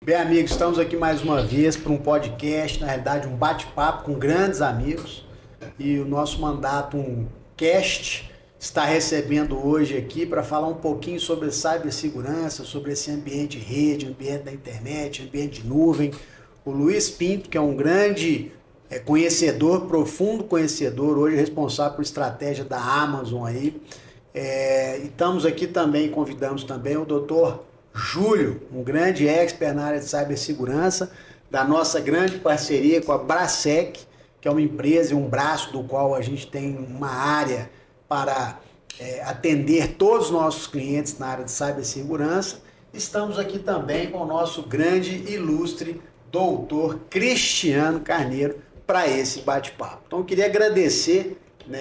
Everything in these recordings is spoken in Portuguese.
Bem, amigos, estamos aqui mais uma vez para um podcast, na realidade um bate-papo com grandes amigos. E o nosso mandato, um cast, está recebendo hoje aqui para falar um pouquinho sobre cibersegurança, sobre esse ambiente de rede, ambiente da internet, ambiente de nuvem. O Luiz Pinto, que é um grande conhecedor, profundo conhecedor, hoje responsável por estratégia da Amazon aí. E estamos aqui também, convidamos também o doutor Júlio, um grande expert na área de cibersegurança, da nossa grande parceria com a Brasec, que é uma empresa e um braço do qual a gente tem uma área para atender todos os nossos clientes na área de cibersegurança. Estamos aqui também com o nosso grande e ilustre doutor Cristiano Carneiro para esse bate-papo. Então eu queria agradecer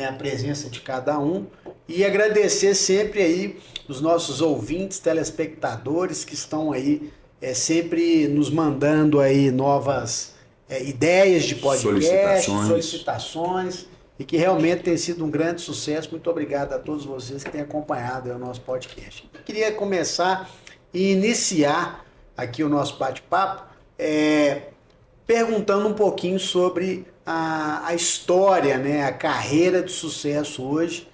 a presença de cada um e agradecer sempre aí os nossos ouvintes, telespectadores que estão aí sempre nos mandando aí novas ideias de podcast, solicitações e que realmente tem sido um grande sucesso. Muito obrigado a todos vocês que têm acompanhado o nosso podcast. Eu queria começar e iniciar aqui o nosso bate-papo perguntando um pouquinho sobre a história, a carreira de sucesso hoje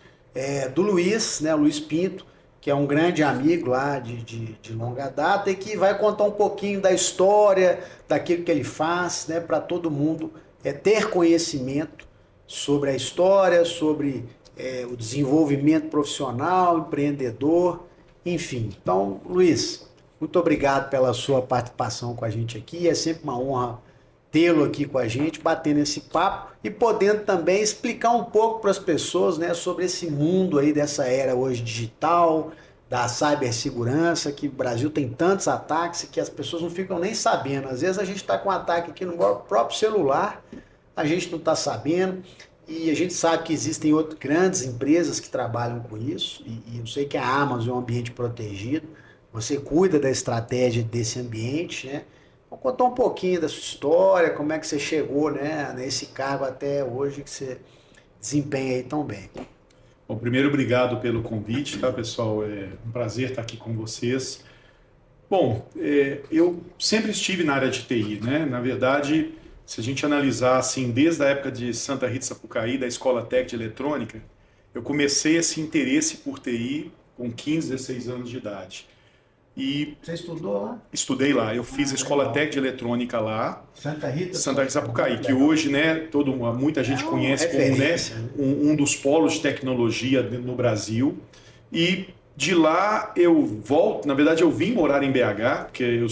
do Luiz, o Luiz Pinto, que é um grande amigo lá de longa data e que vai contar um pouquinho da história, daquilo que ele faz, para todo mundo ter conhecimento sobre a história, sobre o desenvolvimento profissional, empreendedor, enfim. Então, Luiz, muito obrigado pela sua participação com a gente aqui, é sempre uma honra tê-lo aqui com a gente, batendo esse papo e podendo também explicar um pouco para as pessoas, sobre esse mundo aí dessa era hoje digital, da cibersegurança, que o Brasil tem tantos ataques que as pessoas não ficam nem sabendo. Às vezes a gente está com um ataque aqui no próprio celular, a gente não está sabendo, e a gente sabe que existem outras grandes empresas que trabalham com isso, e eu sei que a Amazon é um ambiente protegido, você cuida da estratégia desse ambiente, Vou contar um pouquinho da sua história, como é que você chegou nesse cargo até hoje que você desempenha aí tão bem. Bom, primeiro, obrigado pelo convite, tá, pessoal? É um prazer estar aqui com vocês. Bom, eu sempre estive na área de TI, Na verdade, se a gente analisar assim, desde a época de Santa Rita Sapucaí, da Escola Tec de Eletrônica, eu comecei esse interesse por TI com 15, 16 anos de idade. E você estudou lá? Estudei lá. Eu fiz a Escola Tec de Eletrônica lá. Santa Rita Sapucaí, que hoje, muita gente conhece como um dos polos de tecnologia no Brasil. E de lá eu volto, na verdade eu vim morar em BH, porque eu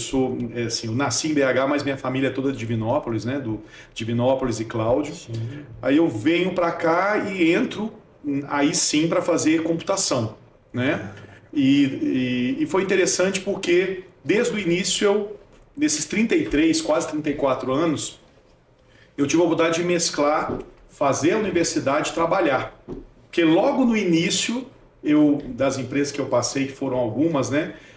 nasci em BH, mas minha família é toda de Divinópolis, do Divinópolis e Cláudio. Sim. Aí eu venho para cá e entro aí sim para fazer computação, E foi interessante porque, desde o início, nesses 33, quase 34 anos, eu tive a oportunidade de mesclar, fazer a universidade e trabalhar. Porque logo no início, das empresas que eu passei, que foram algumas,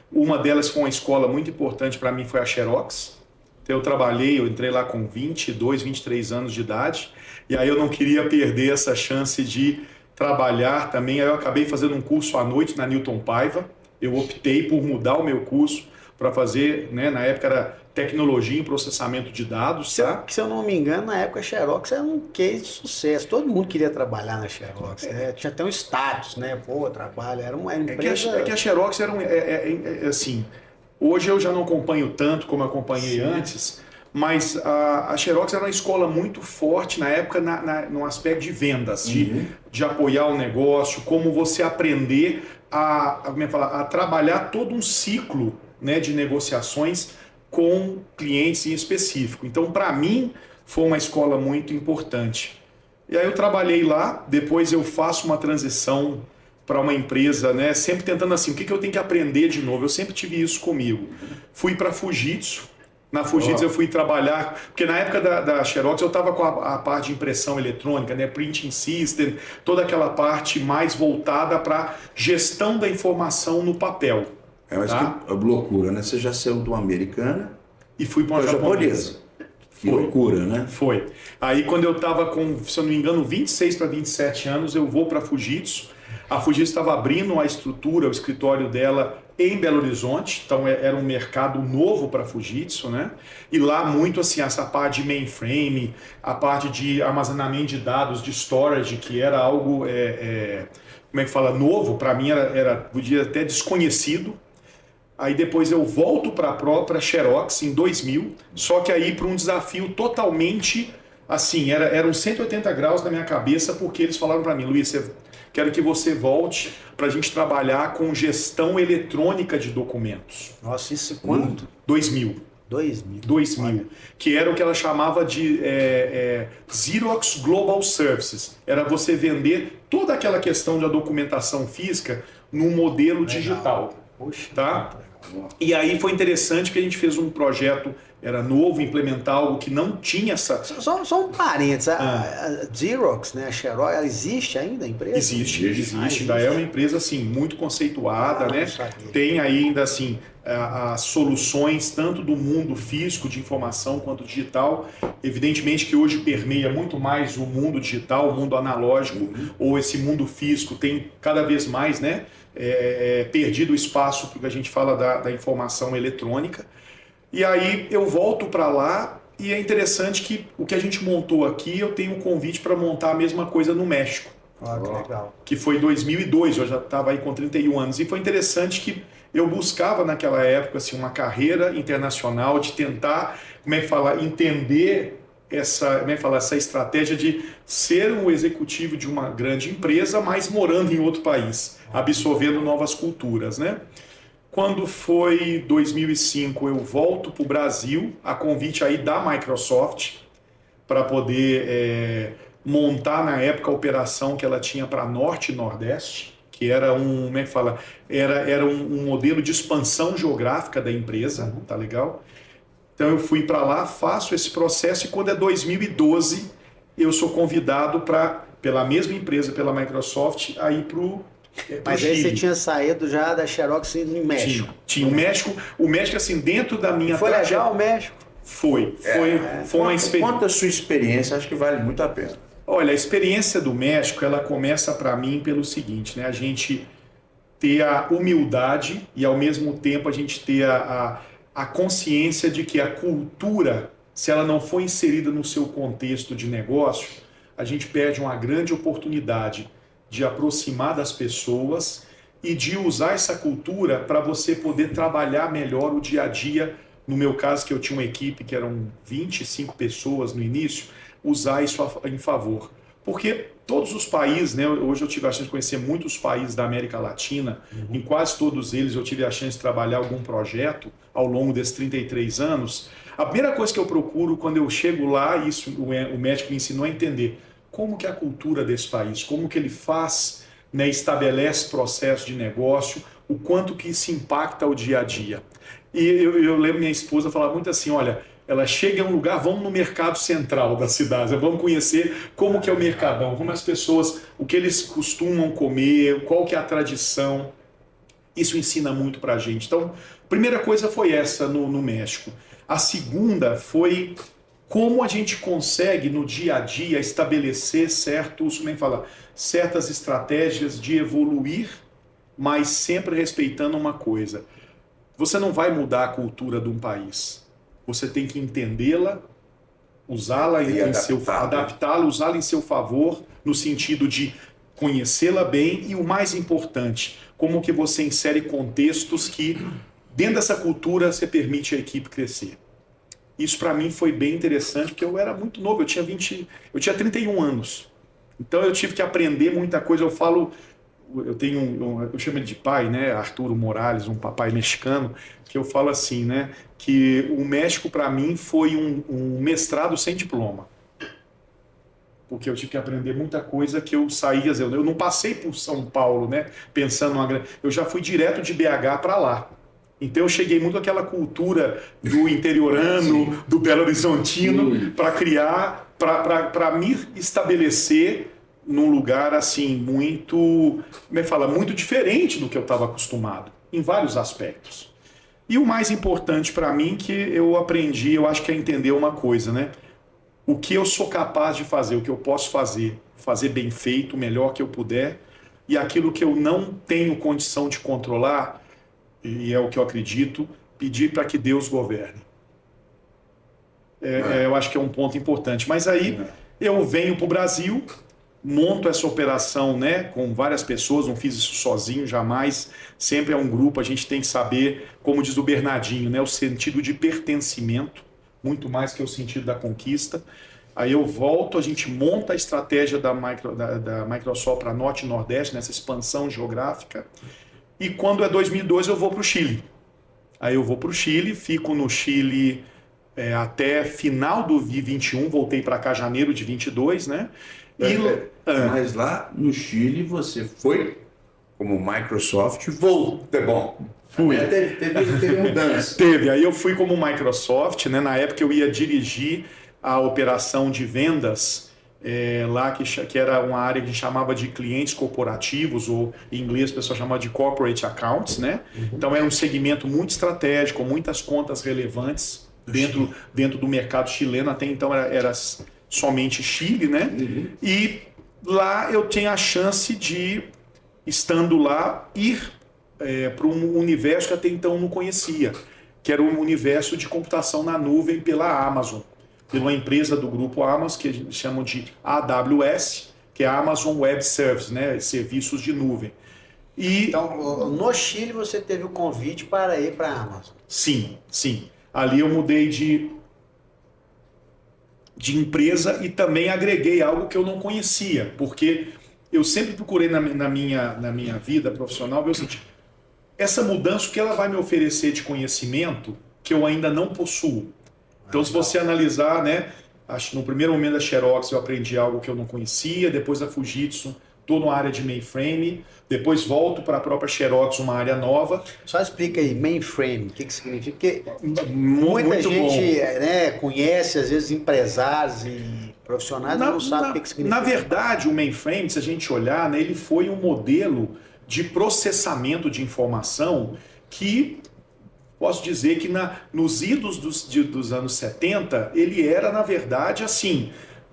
uma delas foi uma escola muito importante para mim, foi a Xerox. Então eu entrei lá com 22, 23 anos de idade, e aí eu não queria perder essa chance de trabalhar também. Aí eu acabei fazendo um curso à noite na Newton Paiva. Eu optei por mudar o meu curso para fazer, na época era tecnologia em processamento de dados. Se eu não me engano, na época a Xerox era um case de sucesso. Todo mundo queria trabalhar na Xerox. Tinha até um status, trabalho. Era uma empresa... É que a Xerox era assim, hoje eu já não acompanho tanto como acompanhei antes, mas a Xerox era uma escola muito forte na época no aspecto de vendas, de apoiar o negócio, como você aprender a trabalhar todo um ciclo de negociações com clientes em específico. Então, para mim, foi uma escola muito importante. E aí eu trabalhei lá, depois eu faço uma transição para uma empresa, sempre tentando assim, o que eu tenho que aprender de novo? Eu sempre tive isso comigo. Fui para a Fujitsu. Na Fujitsu eu fui trabalhar, porque na época da Xerox eu estava com a parte de impressão eletrônica, printing system, toda aquela parte mais voltada para gestão da informação no papel. Mas que loucura, Você já saiu de uma americana e fui para uma japonesa. Que loucura, Foi. Aí quando eu estava com, se eu não me engano, 26 para 27 anos, eu vou para a Fujitsu. A Fujitsu estava abrindo a estrutura, o escritório dela em Belo Horizonte, então era um mercado novo para a Fujitsu, né? E lá muito assim, essa parte de mainframe, a parte de armazenamento de dados, de storage, que era algo, como é que fala, novo, para mim podia até desconhecido. Aí depois eu volto para a própria Xerox em 2000, só que aí para um desafio totalmente, assim, eram 180 graus na minha cabeça, porque eles falaram para mim, Luiz, quero que você volte para a gente trabalhar com gestão eletrônica de documentos. Nossa, isso quanto? 2000. 2000. Que era o que ela chamava de Xerox Global Services. Era você vender toda aquela questão da documentação física num modelo digital. Poxa, tá? E aí foi interessante que a gente fez um projeto, era novo, implementar algo que não tinha essa... Só um parênteses, a Xerox, né, a Xerox, ela existe ainda, a empresa? Existe. Ainda é uma empresa assim, muito conceituada, né? Tem ainda assim, as soluções tanto do mundo físico de informação quanto digital. Evidentemente que hoje permeia muito mais o mundo digital, o mundo analógico, ou esse mundo físico tem cada vez mais, né? Perdido o espaço porque a gente fala da informação eletrônica. E aí eu volto para lá e é interessante que o que a gente montou aqui, eu tenho um convite para montar a mesma coisa no México. Ah, que legal. Que foi em 2002, eu já estava aí com 31 anos. E foi interessante que eu buscava naquela época assim, uma carreira internacional de tentar, entender essa estratégia de ser um executivo de uma grande empresa, mas morando em outro país, absorvendo novas culturas, né? Quando foi 2005, eu volto para o Brasil, a convite aí da Microsoft, para poder montar na época a operação que ela tinha para Norte e Nordeste, que era era um modelo de expansão geográfica da empresa, tá legal? Então eu fui para lá, faço esse processo e quando é 2012, eu sou convidado pela mesma empresa, pela Microsoft, a ir para o Mas aí você tinha saído já da Xerox no México. Tinha. O México, assim, dentro da minha... Foi legal o México? Foi uma experiência. Conta a sua experiência, acho que vale muito a pena. Olha, a experiência do México, ela começa para mim pelo seguinte, né? A gente ter a humildade e ao mesmo tempo a gente ter a consciência de que a cultura, se ela não for inserida no seu contexto de negócio, a gente perde uma grande oportunidade de aproximar das pessoas e de usar essa cultura para você poder trabalhar melhor o dia a dia. No meu caso, que eu tinha uma equipe que eram 25 pessoas no início, usar isso em favor. Porque todos os países, né, hoje eu tive a chance de conhecer muitos países da América Latina, em quase todos eles eu tive a chance de trabalhar algum projeto ao longo desses 33 anos. A primeira coisa que eu procuro quando eu chego lá, isso o médico me ensinou a entender, como que é a cultura desse país, como que ele faz, né, estabelece processo de negócio, o quanto que isso impacta o dia a dia. E eu lembro minha esposa falar muito assim, olha, ela chega em um lugar, vamos no mercado central da cidade, vamos conhecer como que é o mercadão, como as pessoas, o que eles costumam comer, qual que é a tradição. Isso ensina muito pra gente. Então, a primeira coisa foi essa no México. A segunda foi como a gente consegue no dia a dia estabelecer certas estratégias de evoluir, mas sempre respeitando uma coisa. Você não vai mudar a cultura de um país. Você tem que entendê-la, usá-la adaptá-la, usá-la em seu favor, no sentido de conhecê-la bem e o mais importante, como que você insere contextos que dentro dessa cultura você permite a equipe crescer. Isso para mim foi bem interessante, porque eu era muito novo, eu tinha 31 anos. Então eu tive que aprender muita coisa. Eu chamo ele de pai, né, Arturo Morales, um papai mexicano, que eu falo assim, né, que o México para mim foi um mestrado sem diploma. Porque eu tive que aprender muita coisa que eu saía, eu não passei por São Paulo, né, pensando eu já fui direto de BH para lá. Então eu cheguei muito àquela cultura do interiorano, do Belo Horizontino, para criar, para me estabelecer num lugar assim muito, muito diferente do que eu estava acostumado, em vários aspectos. E o mais importante para mim que eu aprendi, eu acho que é entender uma coisa, né? O que eu sou capaz de fazer, o que eu posso fazer bem feito, o melhor que eu puder, e aquilo que eu não tenho condição de controlar, e é o que eu acredito, pedir para que Deus governe. Eu acho que é um ponto importante. Mas aí eu venho para o Brasil, monto essa operação, né, com várias pessoas, não fiz isso sozinho, jamais. Sempre é um grupo, a gente tem que saber, como diz o Bernardinho, né, o sentido de pertencimento, muito mais que o sentido da conquista. Aí eu volto, a gente monta a estratégia da Microsoft para Norte e Nordeste, nessa expansão geográfica. E quando é 2002 eu vou para o Chile. Aí eu vou para o Chile, fico no Chile até final do 21, voltei para cá janeiro de 22, né? Mas lá no Chile você foi como Microsoft, voltou. Bom, fui. Teve mudança. Teve, aí eu fui como Microsoft, né? Na época eu ia dirigir a operação de vendas lá, que era uma área que a gente chamava de clientes corporativos, ou em inglês o pessoal chamava de corporate accounts, né? Então era um segmento muito estratégico, muitas contas relevantes dentro do mercado chileno. Até então era somente Chile, né? E lá eu tinha a chance de, estando lá, ir para um universo que até então não conhecia, que era o universo de computação na nuvem pela Amazon, pela uma empresa do grupo Amazon, que a gente chama de AWS, que é a Amazon Web Services, né? Serviços de nuvem. Então, no Chile você teve o convite para ir para a Amazon? Sim. Ali eu mudei de empresa e também agreguei algo que eu não conhecia, porque eu sempre procurei na minha vida profissional ver o seguinte: essa mudança, o que ela vai me oferecer de conhecimento que eu ainda não possuo. Então, se você analisar, né, acho que no primeiro momento da Xerox eu aprendi algo que eu não conhecia, depois da Fujitsu estou na área de mainframe, depois volto para a própria Xerox, uma área nova. Só explica aí, mainframe, o que significa? Porque muita gente né, conhece, às vezes empresários e profissionais não sabem o que significa. Na verdade, o mainframe, se a gente olhar, né, ele foi um modelo de processamento de informação que, posso dizer que nos idos dos anos 70, ele era, na verdade, assim,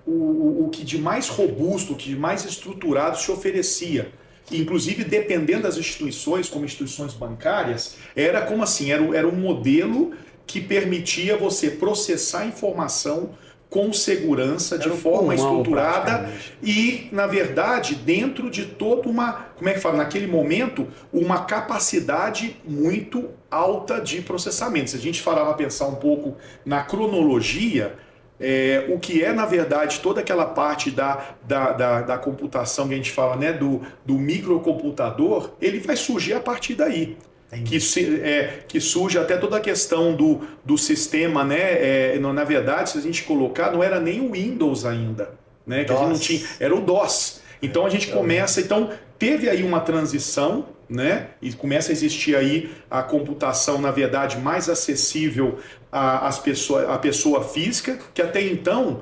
o que de mais robusto, o que de mais estruturado se oferecia. Inclusive, dependendo das instituições, como instituições bancárias, era como assim, era um modelo que permitia você processar informação com segurança, de forma estruturada e, na verdade, dentro de toda uma, como é que fala, naquele momento, uma capacidade muito alta de processamento. Se a gente pensar um pouco na cronologia, o que é, na verdade, toda aquela parte da computação que a gente fala, né, do microcomputador, ele vai surgir a partir daí. Que surge até toda a questão do sistema, né? Na verdade, se a gente colocar, não era nem o Windows ainda, né? Que a gente não tinha, era o DOS. Então a gente começa, então teve aí uma transição, né? E começa a existir aí a computação, na verdade, mais acessível à pessoa física, que até então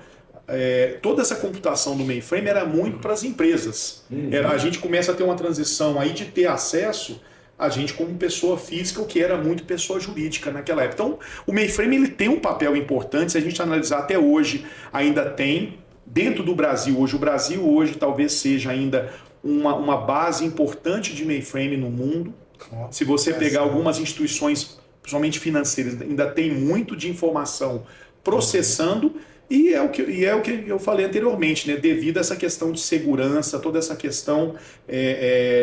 toda essa computação do mainframe era muito para as empresas. A gente começa a ter uma transição aí de ter acesso a gente como pessoa física, o que era muito pessoa jurídica naquela época. Então, o mainframe ele tem um papel importante, se a gente analisar até hoje, ainda tem, dentro do Brasil hoje, o Brasil hoje talvez seja ainda uma base importante de mainframe no mundo. Se você pegar algumas instituições, principalmente financeiras, ainda tem muito de informação processando, e é o que eu falei anteriormente, né? Devido a essa questão de segurança, toda essa questão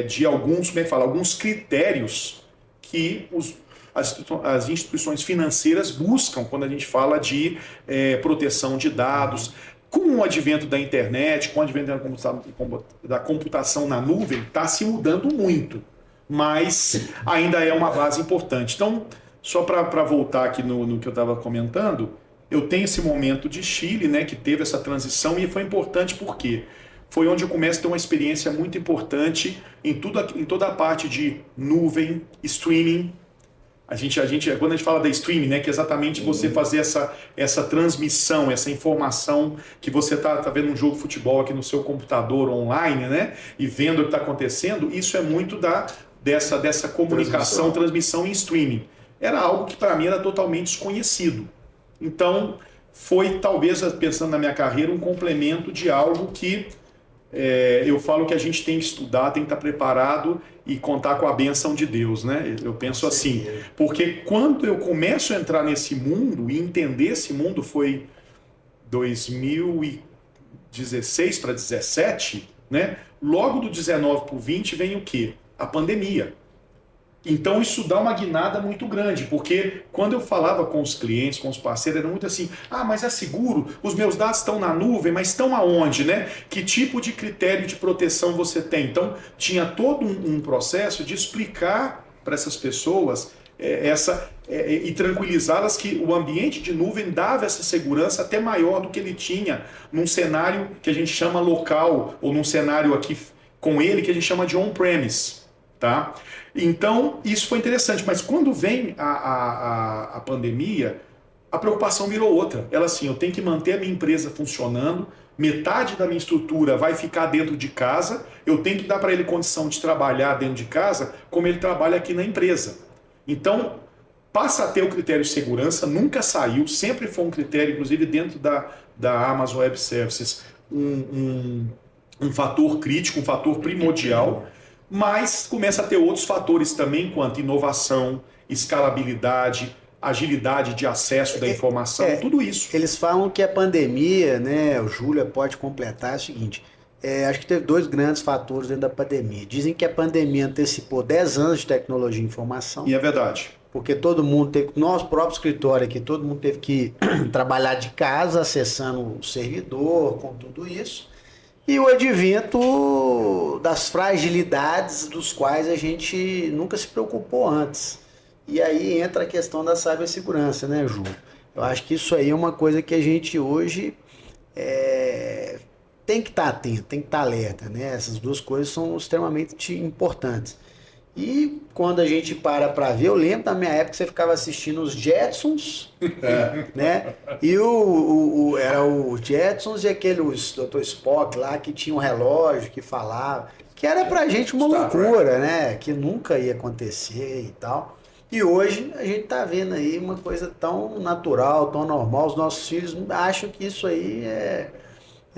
de alguns critérios que as instituições financeiras buscam quando a gente fala de proteção de dados. Com o advento da internet, com o advento da computação na nuvem, está se mudando muito, mas ainda é uma base importante. Então, só para voltar aqui no que eu estava comentando, eu tenho esse momento de Chile, né, que teve essa transição, e foi importante porque foi onde eu começo a ter uma experiência muito importante em toda a parte de nuvem, streaming. Quando a gente fala da streaming, né, que é exatamente você fazer essa transmissão, essa informação que você está vendo um jogo de futebol aqui no seu computador online, né, e vendo o que está acontecendo, isso é muito dessa comunicação, transmissão em streaming. Era algo que para mim era totalmente desconhecido. Então, foi talvez, pensando na minha carreira, um complemento de algo que eu falo que a gente tem que estudar, tem que estar preparado e contar com a bênção de Deus, né? Eu penso assim, porque quando eu começo a entrar nesse mundo e entender esse mundo foi 2016 para 17, né? Logo do 19 para o 20 vem o quê? A pandemia. Então isso dá uma guinada muito grande, porque quando eu falava com os clientes, com os parceiros, era muito assim, mas é seguro, os meus dados estão na nuvem, mas estão aonde, né? Que tipo de critério de proteção você tem? Então tinha todo um processo de explicar para essas pessoas e tranquilizá-las que o ambiente de nuvem dava essa segurança até maior do que ele tinha num cenário que a gente chama local, ou num cenário aqui com ele que a gente chama de on-premise. Tá? Então, isso foi interessante, mas quando vem a pandemia, a preocupação virou outra. Ela assim, eu tenho que manter a minha empresa funcionando, metade da minha estrutura vai ficar dentro de casa, eu tenho que dar para ele condição de trabalhar dentro de casa como ele trabalha aqui na empresa. Então, passa a ter o critério de segurança, nunca saiu, sempre foi um critério, inclusive dentro da Amazon Web Services, um fator crítico, um fator primordial. Mas começa a ter outros fatores também, quanto inovação, escalabilidade, agilidade de acesso da informação, tudo isso. Eles falam que a pandemia, né, o Júlia pode completar, é o seguinte, acho que teve 2 grandes fatores dentro da pandemia. Dizem que a pandemia antecipou 10 anos de tecnologia e informação. E é verdade. Porque todo mundo teve, nosso próprio escritório aqui, todo mundo teve que trabalhar de casa, acessando o servidor, com tudo isso. E o advento das fragilidades dos quais a gente nunca se preocupou antes. E aí entra a questão da cibersegurança, né, Ju? Eu acho que isso aí é uma coisa que a gente hoje tem que estar atento, tem que estar alerta, né? Essas 2 coisas são extremamente importantes. E quando a gente para ver, eu lembro da minha época que você ficava assistindo os Jetsons, né? E era o Jetsons e aquele Dr. Spock lá que tinha um relógio que falava, que era pra gente uma loucura, né? Que nunca ia acontecer e tal. E hoje a gente tá vendo aí uma coisa tão natural, tão normal, os nossos filhos acham que isso aí é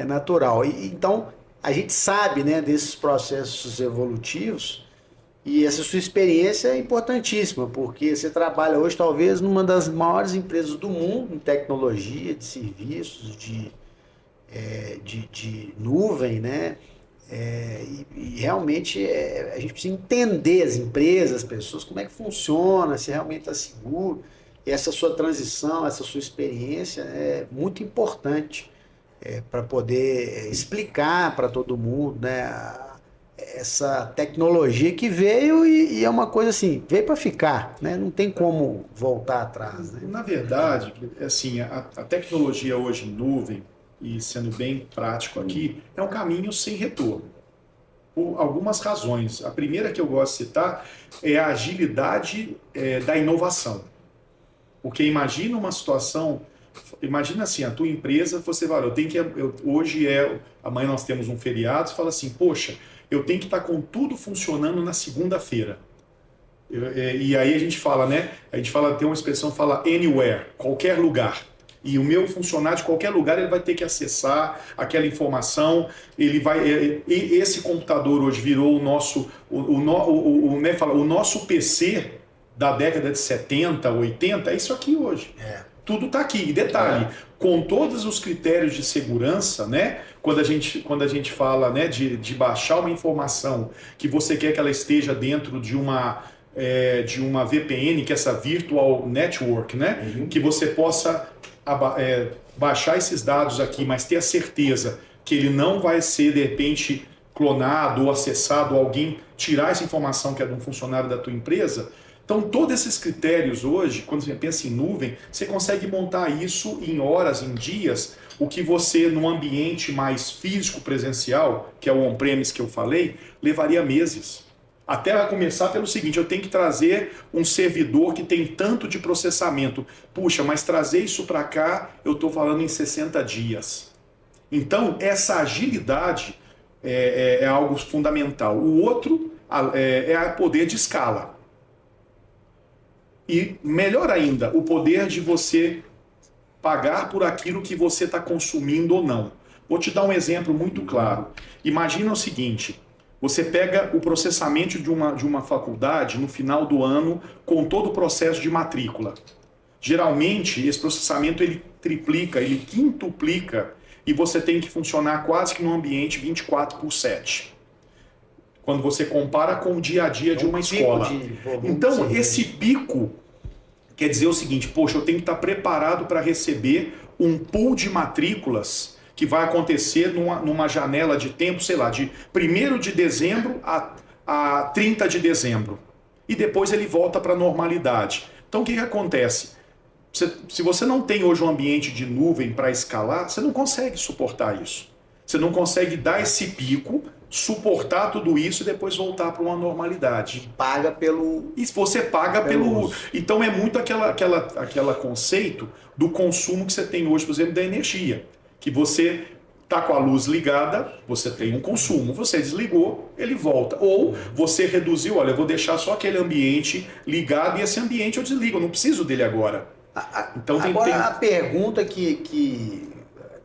natural. Então a gente sabe, né, desses processos evolutivos. E essa sua experiência é importantíssima, porque você trabalha hoje talvez numa das maiores empresas do mundo em tecnologia, de serviços, de nuvem, né? E realmente a gente precisa entender as empresas, as pessoas, como é que funciona, se realmente está seguro. E essa sua transição, essa sua experiência é muito importante para poder explicar para todo mundo, né? Essa tecnologia que veio e é uma coisa assim, veio para ficar, né? Não tem como voltar atrás, né? Na verdade, assim, a tecnologia hoje em nuvem, e sendo bem prático aqui, é um caminho sem retorno. Por algumas razões. A primeira que eu gosto de citar é a agilidade da inovação. Porque imagina uma situação, imagina assim, a tua empresa, você fala, amanhã nós temos um feriado, você fala assim, poxa, eu tenho que estar com tudo funcionando na segunda-feira. E aí a gente fala, né? Tem uma expressão que fala anywhere, qualquer lugar. E o meu funcionário de qualquer lugar ele vai ter que acessar aquela informação. Esse computador hoje virou o nosso PC da década de 70, 80, é isso aqui hoje. Tudo está aqui. E detalhe, com todos os critérios de segurança, né? Quando a gente fala, né, de baixar uma informação que você quer que ela esteja dentro de uma VPN, que é essa Virtual Network, né? Uhum. Que você possa baixar esses dados aqui, mas ter a certeza que ele não vai ser, de repente, clonado ou acessado, ou alguém tirar essa informação que é de um funcionário da tua empresa. Então, todos esses critérios hoje, quando você pensa em nuvem, você consegue montar isso em horas, em dias, o que você, num ambiente mais físico, presencial, que é o on-premise que eu falei, levaria meses. Até a começar pelo seguinte, eu tenho que trazer um servidor que tem tanto de processamento. Puxa, mas trazer isso para cá, eu estou falando em 60 dias. Então, essa agilidade é algo fundamental. O outro é o poder de escala. E melhor ainda, o poder de você pagar por aquilo que você está consumindo ou não. Vou te dar um exemplo muito claro. Imagina o seguinte, você pega o processamento de uma faculdade no final do ano com todo o processo de matrícula. Geralmente, esse processamento ele triplica, ele quintuplica e você tem que funcionar quase que num ambiente 24/7. Quando você compara com o dia a dia de uma escola. Então, esse pico quer dizer o seguinte, poxa, eu tenho que estar preparado para receber um pool de matrículas que vai acontecer numa janela de tempo, sei lá, de 1º de dezembro a 30 de dezembro. E depois ele volta para a normalidade. Então, o que acontece? Se você não tem hoje um ambiente de nuvem para escalar, você não consegue suportar isso. Você não consegue dar esse pico, suportar tudo isso e depois voltar para uma normalidade. Paga pelo... E você paga pelo... Então é muito aquela conceito do consumo que você tem hoje, por exemplo, da energia. Que você está com a luz ligada, você tem um consumo. Você desligou, ele volta. Ou você reduziu, olha, eu vou deixar só aquele ambiente ligado e esse ambiente eu desligo, eu não preciso dele agora. Então, agora a pergunta que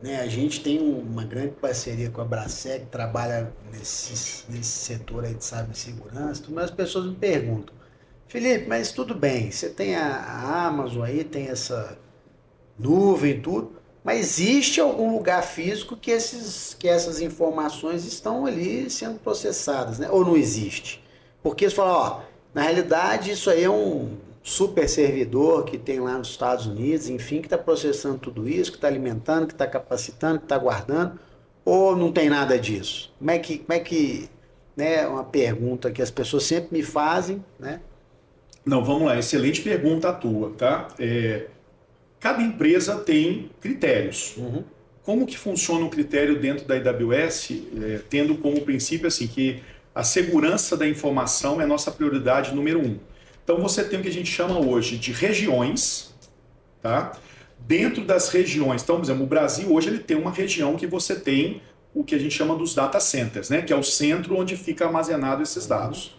né, a gente tem uma grande parceria com a Brasec, que trabalha nesse setor aí de cibersegurança, mas as pessoas me perguntam, Felipe, mas tudo bem, você tem a Amazon aí, tem essa nuvem e tudo, mas existe algum lugar físico que essas informações estão ali sendo processadas, né? Ou não existe? Porque você fala, ó, na realidade isso aí é um super servidor que tem lá nos Estados Unidos, enfim, que está processando tudo isso, que está alimentando, que está capacitando, que está guardando, ou não tem nada disso? Como é que né, uma pergunta que as pessoas sempre me fazem, né? Não, vamos lá, excelente pergunta a tua, tá? Cada empresa tem critérios. Uhum. Como que funciona o critério dentro da AWS, tendo como princípio assim, que a segurança da informação é a nossa prioridade número 1. Então você tem o que a gente chama hoje de regiões, tá? Dentro das regiões, então, por exemplo, o Brasil hoje ele tem uma região que você tem o que a gente chama dos data centers, né? Que é o centro onde fica armazenado esses dados.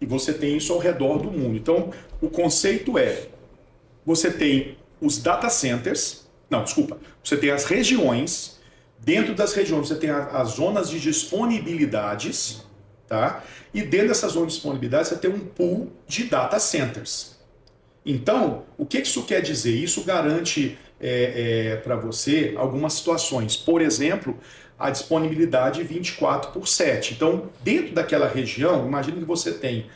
E você tem isso ao redor do mundo. Então, o conceito é, você tem os data centers, não, desculpa, você tem as regiões, dentro das regiões você tem as zonas de disponibilidades, tá? E dentro dessas zonas de disponibilidade você tem um pool de data centers. Então, o que isso quer dizer? Isso garante para você algumas situações. Por exemplo, a disponibilidade 24/7. Então, dentro daquela região, imagine que você tem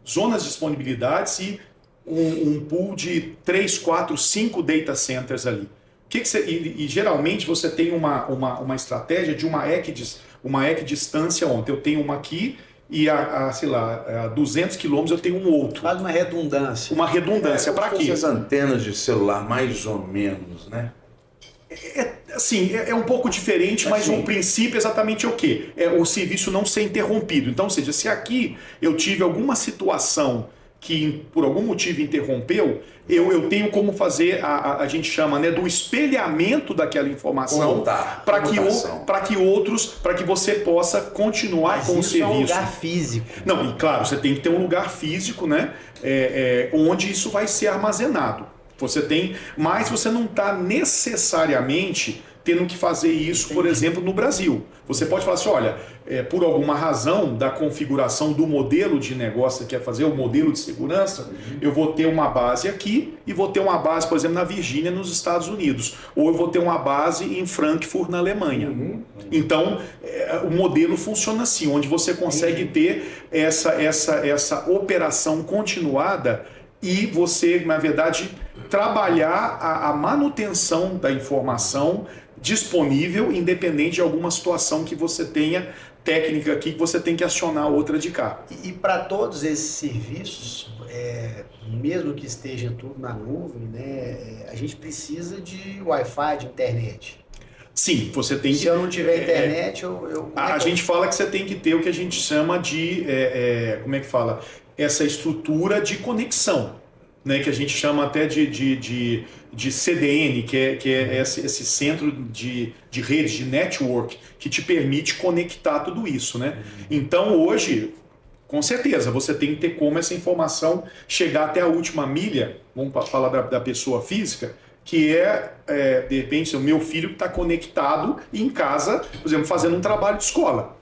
zonas de disponibilidades e um pool de 3, 4, 5 data centers ali. E geralmente você tem uma estratégia de uma equidistância onde eu tenho uma aqui e sei lá, a 200 quilômetros eu tenho um outro. Faz uma redundância. Uma redundância para quê? Essas antenas de celular, mais ou menos, né? É um pouco diferente, mas o princípio exatamente é o quê? É o serviço não ser interrompido. Então, ou seja, se aqui eu tive alguma situação que por algum motivo interrompeu, eu tenho como fazer, a gente chama, né, do espelhamento daquela informação para que você possa continuar mas com o isso serviço. É um lugar físico. Não, e claro, você tem que ter um lugar físico, né, onde isso vai ser armazenado. Mas você não está necessariamente tendo que fazer isso, por exemplo, no Brasil. Você pode falar assim, olha, por alguma razão da configuração do modelo de negócio que você quer fazer, o modelo de segurança, eu vou ter uma base aqui e vou ter uma base, por exemplo, na Virgínia, nos Estados Unidos. Ou eu vou ter uma base em Frankfurt, na Alemanha. Então, o modelo funciona assim, onde você consegue ter essa operação continuada e você, na verdade, trabalhar a manutenção da informação disponível, independente de alguma situação que você tenha técnica aqui, que você tem que acionar outra de cá. E para todos esses serviços, mesmo que esteja tudo na nuvem, né, a gente precisa de Wi-Fi, de internet. Sim, você tem que... Se eu não tiver internet, a gente fala que você tem que ter o que a gente chama de... como é que fala? Essa estrutura de conexão, né, que a gente chama até de CDN, que é esse centro de rede, de network, que te permite conectar tudo isso, né? Então hoje, com certeza, você tem que ter como essa informação chegar até a última milha, vamos falar da pessoa física, que de repente, o meu filho que está conectado em casa, por exemplo, fazendo um trabalho de escola.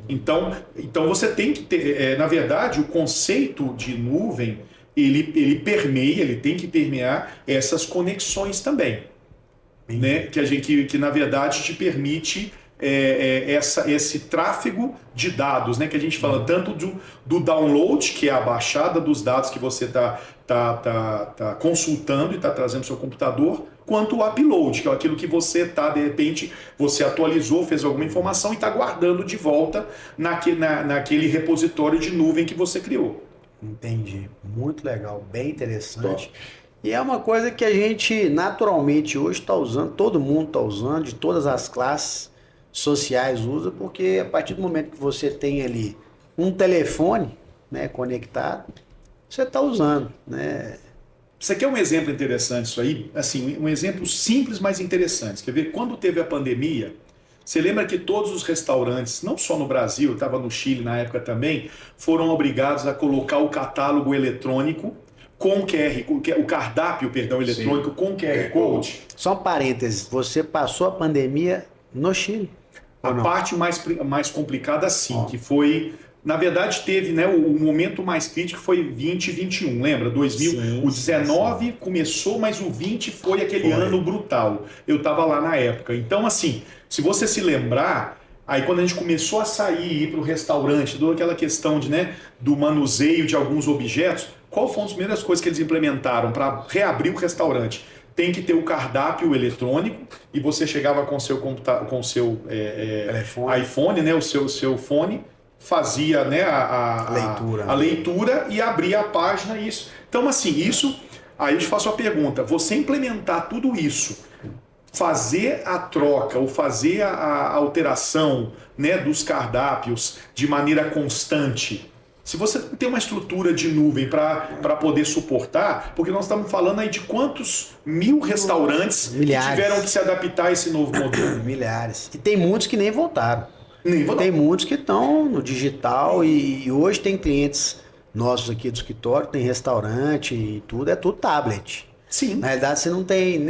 Então você tem que ter, na verdade, o conceito de nuvem, ele permeia, ele tem que permear essas conexões também, né? Que na verdade te permite esse tráfego de dados, né? Que a gente fala tanto do download, que é a baixada dos dados que você está consultando e está trazendo para o seu computador, quanto o upload, que é aquilo que você de repente, você atualizou, fez alguma informação e está guardando de volta naquele repositório de nuvem que você criou. Entendi. Muito legal, bem interessante. E é uma coisa que a gente naturalmente hoje está usando, todo mundo está usando, de todas as classes sociais usa, porque a partir do momento que você tem ali um telefone, né, conectado, você está usando, né? Você quer um exemplo interessante isso aí? Assim, um exemplo simples, mas interessante. Quer ver? Quando teve a pandemia, você lembra que todos os restaurantes, não só no Brasil, estava no Chile na época também, foram obrigados a colocar o catálogo eletrônico com o cardápio, eletrônico com QR Code? Só um parênteses, você passou a pandemia no Chile? A parte mais complicada, sim, que foi... Na verdade, teve, né, o momento mais crítico foi 20 e 21, lembra? O 19 começou, mas o 20 foi aquele ano brutal. Eu estava lá na época. Então, assim, se você se lembrar, aí quando a gente começou a sair e ir para o restaurante, toda aquela questão do manuseio de alguns objetos, qual foram as primeiras coisas que eles implementaram para reabrir o restaurante? Tem que ter o cardápio eletrônico e você chegava com o seu iPhone, né, o seu fone, fazia, né, a leitura e abria a página. Isso. Então, assim, aí eu te faço a pergunta, você implementar tudo isso, fazer a troca ou fazer a alteração, né, dos cardápios de maneira constante, se você tem uma estrutura de nuvem para poder suportar, porque nós estamos falando aí de quantos mil restaurantes que tiveram que se adaptar a esse novo modelo. Milhares. E tem muitos que nem voltaram. Nem tem muitos que estão no digital e hoje tem clientes nossos aqui do escritório, tem restaurante e tudo, é tudo tablet. Sim. Na realidade você não tem...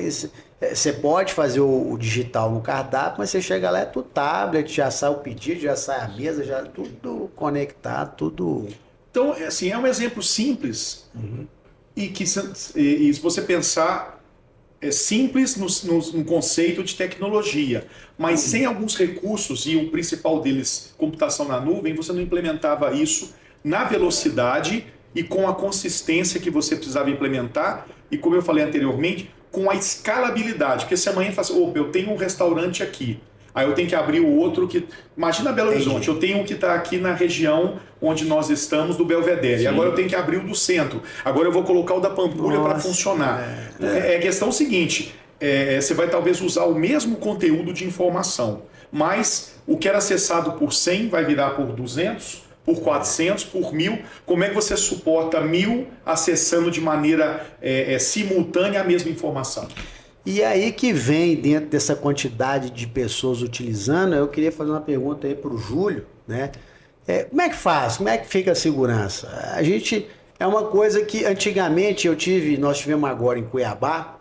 Você pode fazer o digital no cardápio, mas você chega lá, é tudo tablet, já sai o pedido, já sai a mesa, já tudo conectado, tudo... Então, assim, é um exemplo simples e se você pensar, é simples no conceito de tecnologia, mas sem alguns recursos, e o principal deles, computação na nuvem, você não implementava isso na velocidade e com a consistência que você precisava implementar, e como eu falei anteriormente, com a escalabilidade, porque se amanhã faz, eu tenho um restaurante aqui, aí eu tenho que abrir o outro que... Imagina Belo Horizonte, eu tenho um que está aqui na região onde nós estamos, do Belvedere, e agora eu tenho que abrir o do centro, agora eu vou colocar o da Pampulha para funcionar. É a questão seguinte, você vai talvez usar o mesmo conteúdo de informação, mas o que era acessado por 100 vai virar por 200, por 400, por 1000, como é que você suporta 1000 acessando de maneira simultânea a mesma informação? E aí que vem, dentro dessa quantidade de pessoas utilizando, eu queria fazer uma pergunta aí para o Júlio, né? Como é que faz? Como é que fica a segurança? A gente... É uma coisa que antigamente nós tivemos agora em Cuiabá,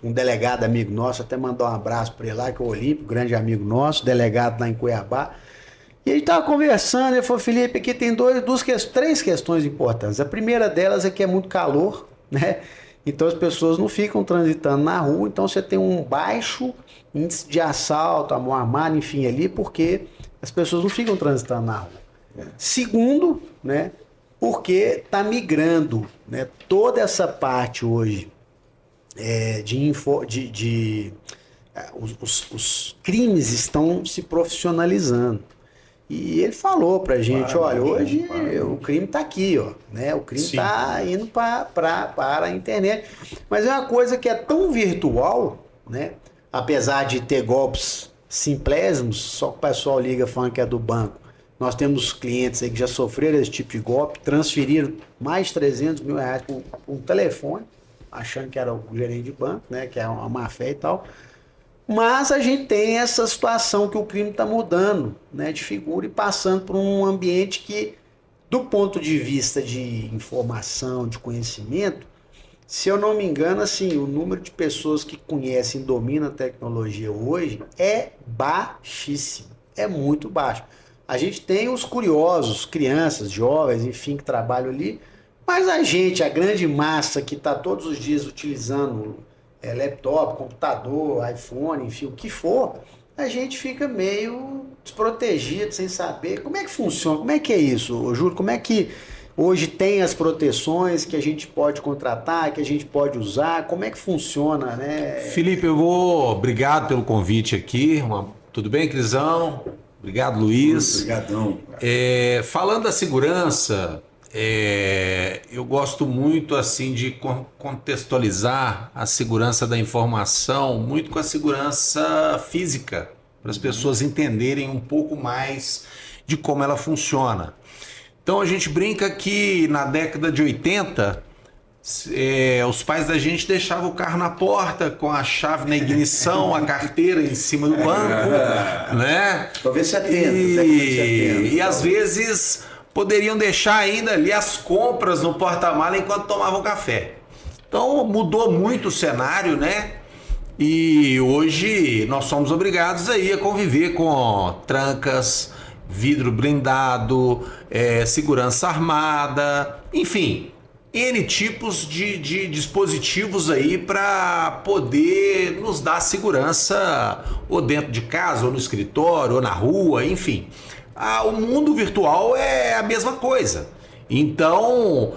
um delegado amigo nosso, até mandar um abraço para ele lá, que é o Olímpio, grande amigo nosso, delegado lá em Cuiabá. E a gente estava conversando, ele falou, Felipe, aqui tem três questões importantes. A primeira delas é que é muito calor, né? Então as pessoas não ficam transitando na rua, então você tem um baixo índice de assalto, a mão armada, enfim, ali, porque as pessoas não ficam transitando na rua. Segundo, né, porque está migrando, né, toda essa parte hoje os crimes estão se profissionalizando. E ele falou pra gente, olha, hoje o crime tá aqui, ó, né? O crime tá indo para a internet. Mas é uma coisa que é tão virtual, né? Apesar de ter golpes simplésimos, só que o pessoal liga falando que é do banco. Nós temos clientes aí que já sofreram esse tipo de golpe, transferiram mais de 300 mil reais por um telefone, achando que era o gerente de banco, né? Que é uma má-fé e tal. Mas a gente tem essa situação que o crime está mudando, né, de figura e passando por um ambiente que, do ponto de vista de informação, de conhecimento, Se eu não me engano, assim, o número de pessoas que conhecem e dominam a tecnologia hoje é baixíssimo, é muito baixo. A gente tem os curiosos, crianças, jovens, enfim, que trabalham ali, mas a grande massa que está todos os dias utilizando laptop, computador, iPhone, enfim, o que for, a gente fica meio desprotegido, sem saber como é que funciona, como é que é isso, Júlio, como é que hoje tem as proteções que a gente pode contratar, que a gente pode usar, como é que funciona, né? Felipe, obrigado pelo convite aqui, tudo bem, Crisão? Obrigado, Luiz. Obrigadão. Falando da segurança, eu gosto muito assim de contextualizar a segurança da informação muito com a segurança física, para as pessoas entenderem um pouco mais de como ela funciona. Então a gente brinca que na década de 80, os pais da gente deixavam o carro na porta com a chave na ignição, a carteira em cima do banco, né? Talvez 70, década de 70. E às vezes poderiam deixar ainda ali as compras no porta-mala enquanto tomavam café. Então mudou muito o cenário, né? E hoje nós somos obrigados aí a conviver com trancas, vidro blindado, segurança armada, enfim, N tipos de dispositivos aí para poder nos dar segurança ou dentro de casa, ou no escritório, ou na rua, enfim. O mundo virtual é a mesma coisa. Então,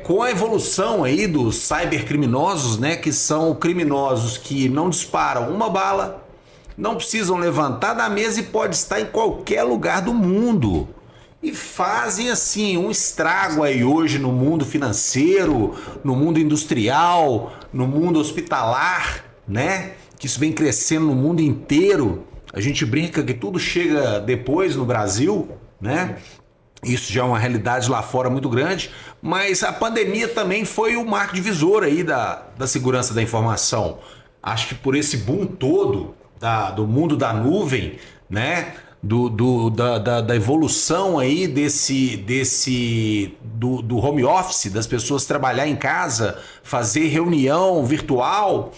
com a evolução aí dos cybercriminosos, né, que são criminosos que não disparam uma bala, não precisam levantar da mesa e pode estar em qualquer lugar do mundo. E fazem assim um estrago aí hoje no mundo financeiro, no mundo industrial, no mundo hospitalar, né? Que isso vem crescendo no mundo inteiro. A gente brinca que tudo chega depois no Brasil, né? Isso já é uma realidade lá fora muito grande, mas a pandemia também foi o marco divisor aí da segurança da informação. Acho que por esse boom todo do mundo da nuvem, né? Da evolução aí do home office, das pessoas trabalhar em casa, fazer reunião virtual,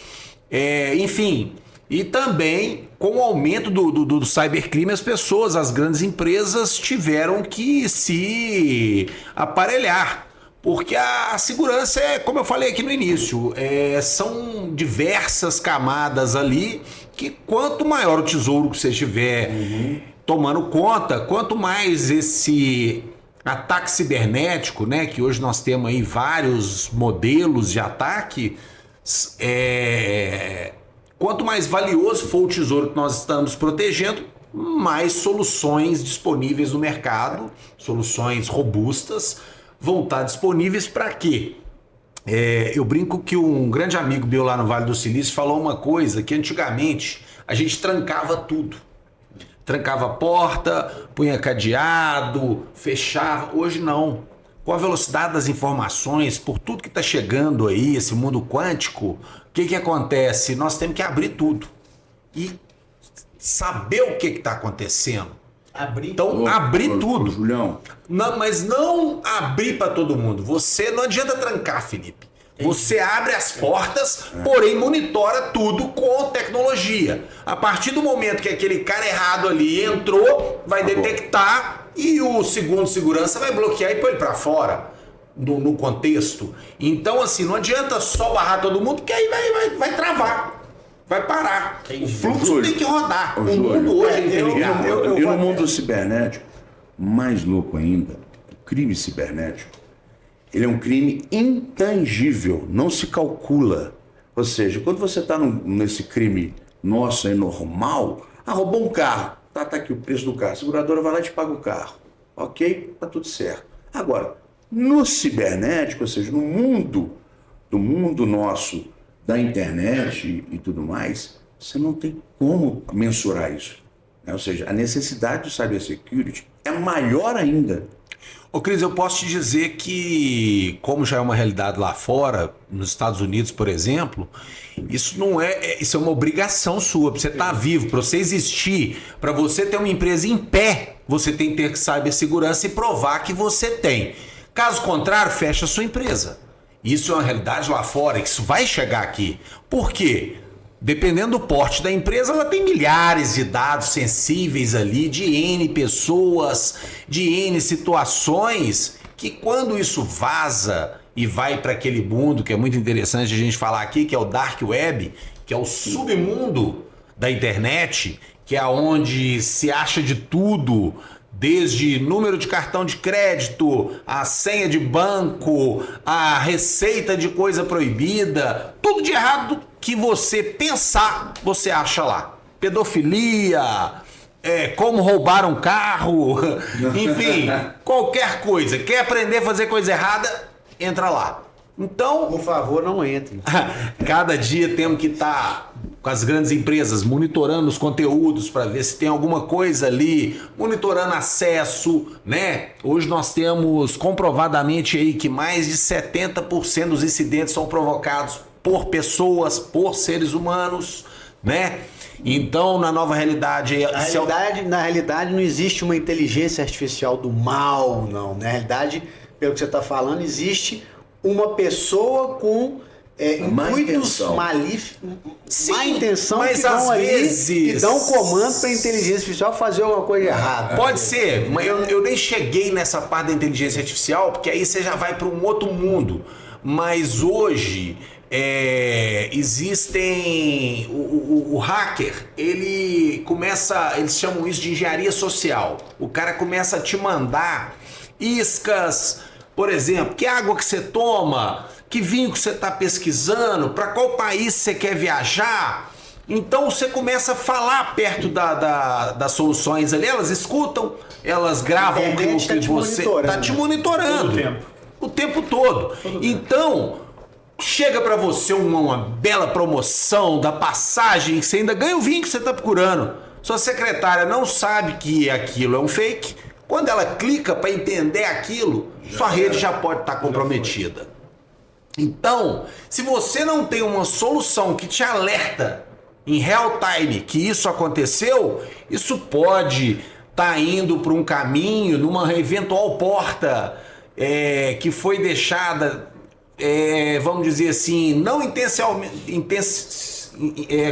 enfim. E também com o aumento do cybercrime, as grandes empresas tiveram que se aparelhar. Porque a segurança como eu falei aqui no início, são diversas camadas ali que quanto maior o tesouro que você estiver tomando conta, quanto mais esse ataque cibernético, né, que hoje nós temos aí vários modelos de ataque, quanto mais valioso for o tesouro que nós estamos protegendo, mais soluções disponíveis no mercado, soluções robustas, vão estar disponíveis para quê? Eu brinco que um grande amigo meu lá no Vale do Silício falou uma coisa que antigamente a gente trancava tudo. Trancava a porta, punha cadeado, fechava. Hoje não. Com a velocidade das informações, por tudo que está chegando aí, esse mundo quântico, o que acontece? Nós temos que abrir tudo e saber o que está acontecendo. Abrir tudo. Julião. Não, mas não abrir para todo mundo. Você não adianta trancar, Felipe. Você abre as portas, porém monitora tudo com tecnologia. A partir do momento que aquele cara errado ali entrou, vai detectar e o segundo segurança vai bloquear e pôr ele para fora no contexto. Então, assim, não adianta só barrar todo mundo, porque aí vai travar. Vai parar. O fluxo tem que rodar. O mundo hoje é interligado. E no mundo cibernético, mais louco ainda, o crime cibernético, ele é um crime intangível, não se calcula. Ou seja, quando você está nesse crime nosso, normal, roubou um carro, tá aqui o preço do carro, a seguradora vai lá e te paga o carro. Ok? Tá tudo certo. Agora, no cibernético, ou seja, do mundo nosso, da internet e tudo mais, você não tem como mensurar isso. Né? Ou seja, a necessidade do cybersecurity é maior ainda. Ô Cris, eu posso te dizer que, como já é uma realidade lá fora, nos Estados Unidos, por exemplo, isso é uma obrigação sua, para você estar vivo, para você existir, para você ter uma empresa em pé, você tem que ter cibersegurança e provar que você tem. Caso contrário, fecha a sua empresa. Isso é uma realidade lá fora, isso vai chegar aqui. Por quê? Dependendo do porte da empresa, ela tem milhares de dados sensíveis ali, de N pessoas, de N situações, que quando isso vaza e vai para aquele mundo que é muito interessante a gente falar aqui, que é o Dark Web, que é o submundo da internet, que é onde se acha de tudo, desde número de cartão de crédito, a senha de banco, a receita de coisa proibida, tudo de errado que você pensar, você acha lá. Pedofilia, como roubar um carro, enfim, qualquer coisa. Quer aprender a fazer coisa errada? Entra lá. Então, Por favor, não entre. cada dia temos que estar com as grandes empresas monitorando os conteúdos para ver se tem alguma coisa ali, monitorando acesso, né? Hoje nós temos comprovadamente aí que mais de 70% dos incidentes são provocados por pessoas, por seres humanos, né? Então, na nova realidade... Na realidade, não existe uma inteligência artificial do mal, não. Na realidade, pelo que você está falando, existe uma pessoa com intuitos malignos, má intenção, mas que vão às vezes... que dão comando para a inteligência artificial fazer alguma coisa errada. Pode ser, mas eu nem cheguei nessa parte da inteligência artificial, porque aí você já vai para um outro mundo. Mas hoje existem... O hacker, eles chamam isso de engenharia social. O cara começa a te mandar iscas, por exemplo, que água que você toma, que vinho que você está pesquisando, para qual país você quer viajar. Então você começa a falar perto das soluções ali, elas escutam, elas gravam o que você está te monitorando o tempo todo. Então chega para você uma bela promoção da passagem, que você ainda ganha o vinho que você está procurando. Sua secretária não sabe que aquilo é um fake. Quando ela clica para entender aquilo, sua rede já pode estar comprometida. Então, se você não tem uma solução que te alerta em real time que isso aconteceu, isso pode estar indo para um caminho, numa eventual porta que foi deixada, vamos dizer assim, não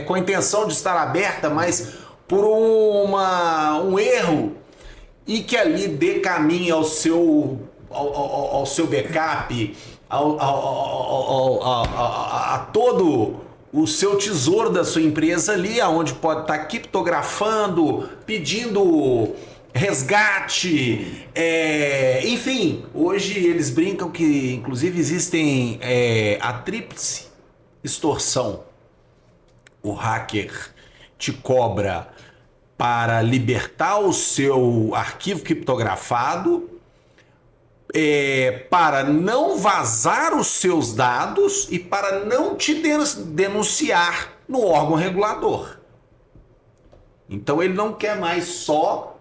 com a intenção de estar aberta, mas por um erro, e que ali dê caminho ao seu backup, a todo o seu tesouro da sua empresa ali, aonde pode estar criptografando, pedindo resgate, enfim, hoje eles brincam que inclusive existem a tríplice extorsão. O hacker te cobra para libertar o seu arquivo criptografado, para não vazar os seus dados e para não te denunciar no órgão regulador. Então ele não quer mais só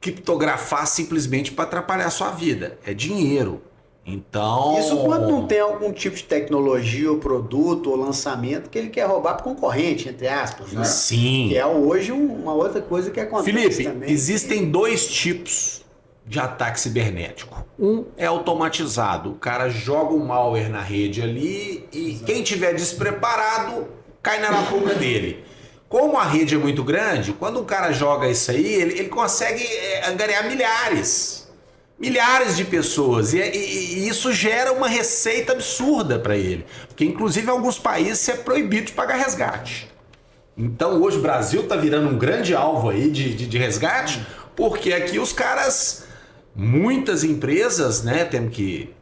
criptografar simplesmente para atrapalhar a sua vida. É dinheiro. Então... Isso quando não tem algum tipo de tecnologia ou produto ou lançamento que ele quer roubar para concorrente, entre aspas, né? Sim. Que é hoje uma outra coisa que acontece Felipe, também. existem dois tipos de ataque cibernético. Um é automatizado. O cara joga o malware na rede ali e quem tiver despreparado cai na lacuga dele. Como a rede é muito grande, quando o cara joga isso aí, ele consegue angariar milhares de pessoas e isso gera uma receita absurda para ele, porque inclusive em alguns países é proibido de pagar resgate. Então hoje o Brasil está virando um grande alvo aí de resgate, porque aqui os caras, muitas empresas, né, temos que...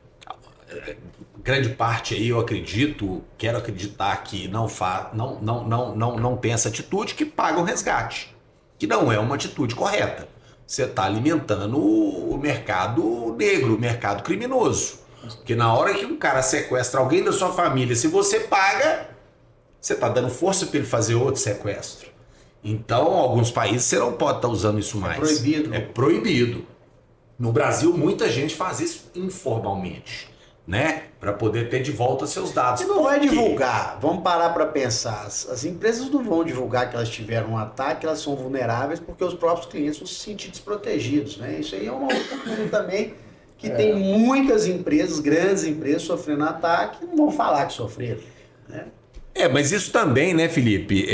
grande parte aí eu quero acreditar que não tem essa atitude, que pagam resgate, que não é uma atitude correta. Você está alimentando o mercado negro, o mercado criminoso. Porque na hora que um cara sequestra alguém da sua família, se você paga, você está dando força para ele fazer outro sequestro. Então, alguns países você não pode estar usando isso mais. É proibido. É proibido. No Brasil, muita gente faz isso informalmente, né? Para poder ter de volta seus dados. Você não vai divulgar, vamos parar para pensar. As empresas não vão divulgar que elas tiveram um ataque, elas são vulneráveis porque os próprios clientes vão se sentir desprotegidos, né? Isso aí é uma outra coisa também que tem muitas empresas, grandes empresas, sofrendo ataque, não vão falar que sofreram, né? Mas isso também, né, Felipe?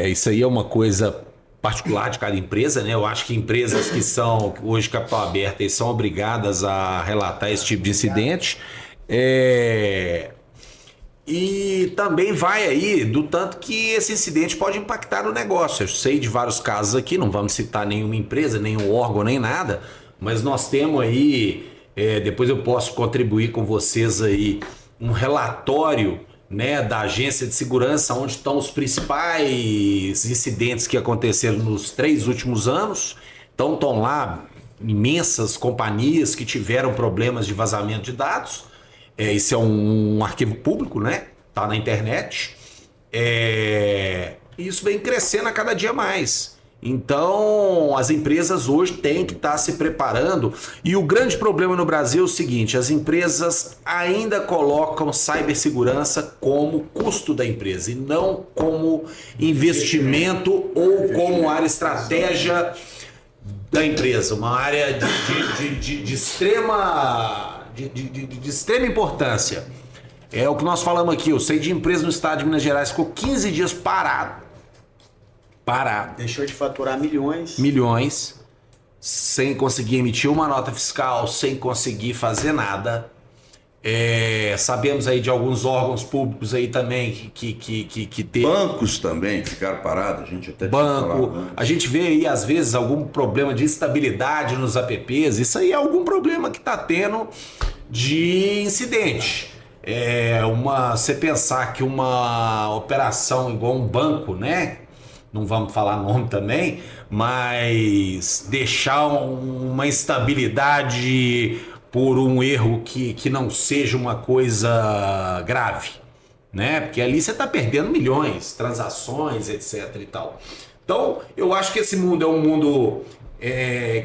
Isso aí é uma coisa particular de cada empresa, né? Eu acho que empresas que são hoje capital aberto e são obrigadas a relatar esse tipo de incidente. E também vai aí do tanto que esse incidente pode impactar no negócio. Eu sei de vários casos aqui, não vamos citar nenhuma empresa, nenhum órgão, nem nada, mas nós temos aí, depois eu posso contribuir com vocês aí, um relatório, né, da Agência de Segurança, onde estão os principais incidentes que aconteceram nos 3 últimos anos. Então estão lá imensas companhias que tiveram problemas de vazamento de dados. Isso é um arquivo público, né? Tá na internet. E isso vem crescendo a cada dia mais. Então, as empresas hoje têm que estar se preparando. E o grande problema no Brasil é o seguinte: as empresas ainda colocam cibersegurança como custo da empresa e não como investimento ou como área estratégia da empresa. Uma área de extrema importância. É o que nós falamos aqui. Eu sei de empresa no estado de Minas Gerais que ficou 15 dias parado. Deixou de faturar milhões. Sem conseguir emitir uma nota fiscal, sem conseguir fazer nada. Sabemos aí de alguns órgãos públicos aí também que tem. Bancos também ficaram parados, a gente até banco. A gente vê aí às vezes algum problema de instabilidade nos apps. Isso aí é algum problema que está tendo de incidente. Você pensar que uma operação igual um banco, né? Não vamos falar nome também, mas deixar uma instabilidade por um erro que não seja uma coisa grave, né? Porque ali você está perdendo milhões, transações, etc. e tal. Então, eu acho que esse mundo é um mundo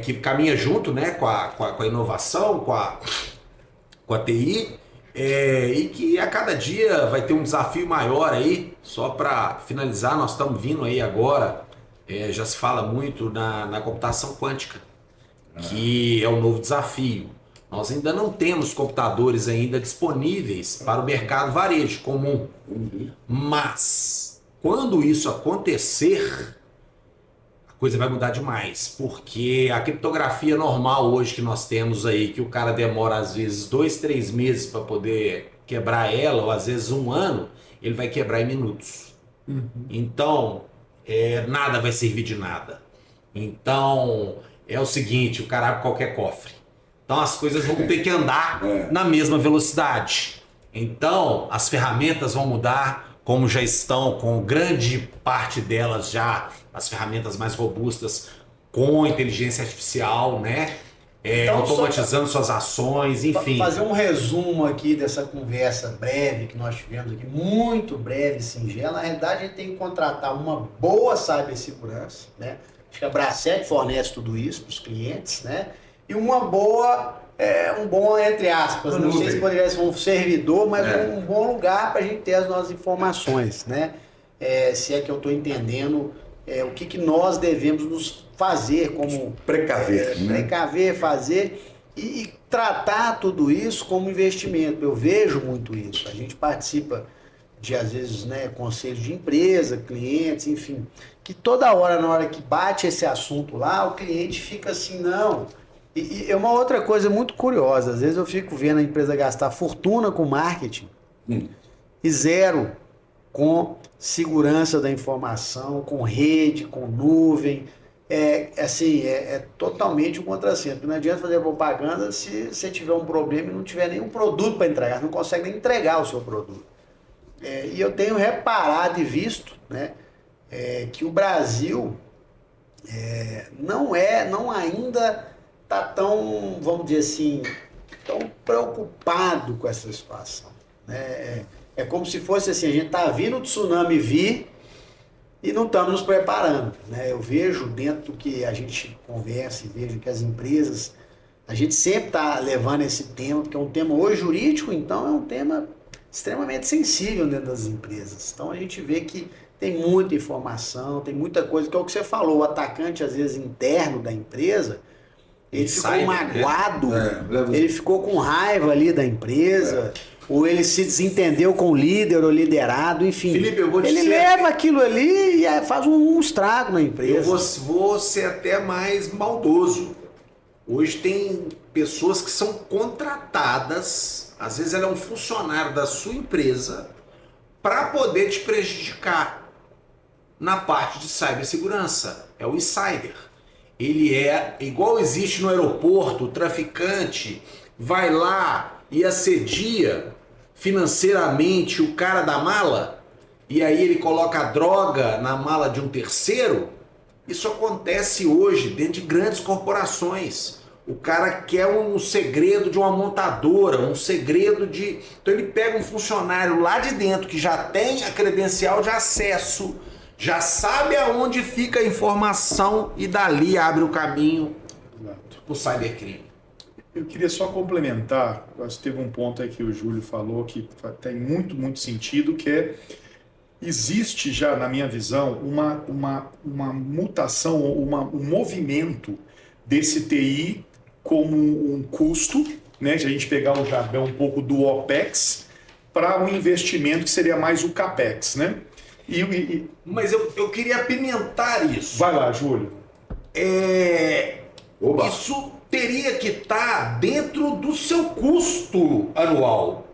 que caminha junto, né? Com a inovação, com a TI. E que a cada dia vai ter um desafio maior aí. Só para finalizar, nós estamos vindo aí agora, já se fala muito na computação quântica, que é um novo desafio. Nós ainda não temos computadores ainda disponíveis para o mercado varejo comum. Mas quando isso acontecer, a coisa vai mudar demais, porque a criptografia normal hoje que nós temos aí, que o cara demora às vezes 2, 3 meses para poder quebrar ela, ou às vezes 1 ano, ele vai quebrar em minutos. Então, nada vai servir de nada. Então, é o seguinte, o cara abre qualquer cofre. Então as coisas vão ter que andar na mesma velocidade. Então, as ferramentas vão mudar, como já estão, com grande parte delas já, as ferramentas mais robustas, com inteligência artificial, né? Então, automatizando suas ações, enfim. Fazer um resumo aqui dessa conversa breve que nós tivemos aqui, muito breve, singela. Na realidade, a gente tem que contratar uma boa cibersegurança, né? Acho que a Bracet fornece tudo isso para os clientes, né? E uma boa, um bom, entre aspas, não sei se poderia ser um servidor, mas um bom lugar para a gente ter as nossas informações, né? Se é que eu estou entendendo o que nós devemos nos fazer como... Precaver. Precaver, fazer e tratar tudo isso como investimento. Eu vejo muito isso. A gente participa de, às vezes, né, conselhos de empresa, clientes, enfim, que toda hora, na hora que bate esse assunto lá, o cliente fica assim, não... E é uma outra coisa muito curiosa. Às vezes eu fico vendo a empresa gastar fortuna com marketing e zero com segurança da informação, com rede, com nuvem. É totalmente um contrassenso. Porque não adianta fazer propaganda se você tiver um problema e não tiver nenhum produto para entregar. Você não consegue nem entregar o seu produto. E eu tenho reparado e visto, né, que o Brasil não ainda... está tão, vamos dizer assim, tão preocupado com essa situação. Né? É como se fosse assim, a gente está vindo o tsunami vir e não estamos nos preparando. Né? Eu vejo dentro do que a gente conversa e vejo que as empresas, a gente sempre está levando esse tema, porque é um tema hoje jurídico, então é um tema extremamente sensível dentro das empresas. Então a gente vê que tem muita informação, tem muita coisa, que é o que você falou, o atacante às vezes interno da empresa, Ele ficou Insider, magoado, leva- ele ficou com raiva ali da empresa, ou ele se desentendeu com o líder ou liderado, enfim. Felipe, eu vou te ele ser- leva aquilo ali e faz um estrago na Eu empresa. vou ser até mais maldoso. Hoje tem pessoas que são contratadas, às vezes ela é um funcionário da sua empresa, para poder te prejudicar na parte de cibersegurança. É o insider. Ele é igual existe no aeroporto, o traficante vai lá e assedia financeiramente o cara da mala, e aí ele coloca a droga na mala de um terceiro. Isso acontece hoje dentro de grandes corporações. O cara quer um segredo de uma montadora, um segredo de... Então ele pega um funcionário lá de dentro que já tem a credencial de acesso, já sabe aonde fica a informação e dali abre o caminho para o cybercrime. Eu queria só complementar, acho que teve um ponto aí que o Júlio falou que tem muito sentido, que é, existe já, na minha visão, uma mutação, um movimento desse TI como um custo, né? Se a gente pegar o jargão um pouco do OPEX, para um investimento que seria mais o CAPEX, né? Mas eu queria apimentar isso. Vai lá, Júlio. Oba. Isso teria que estar dentro do seu custo anual.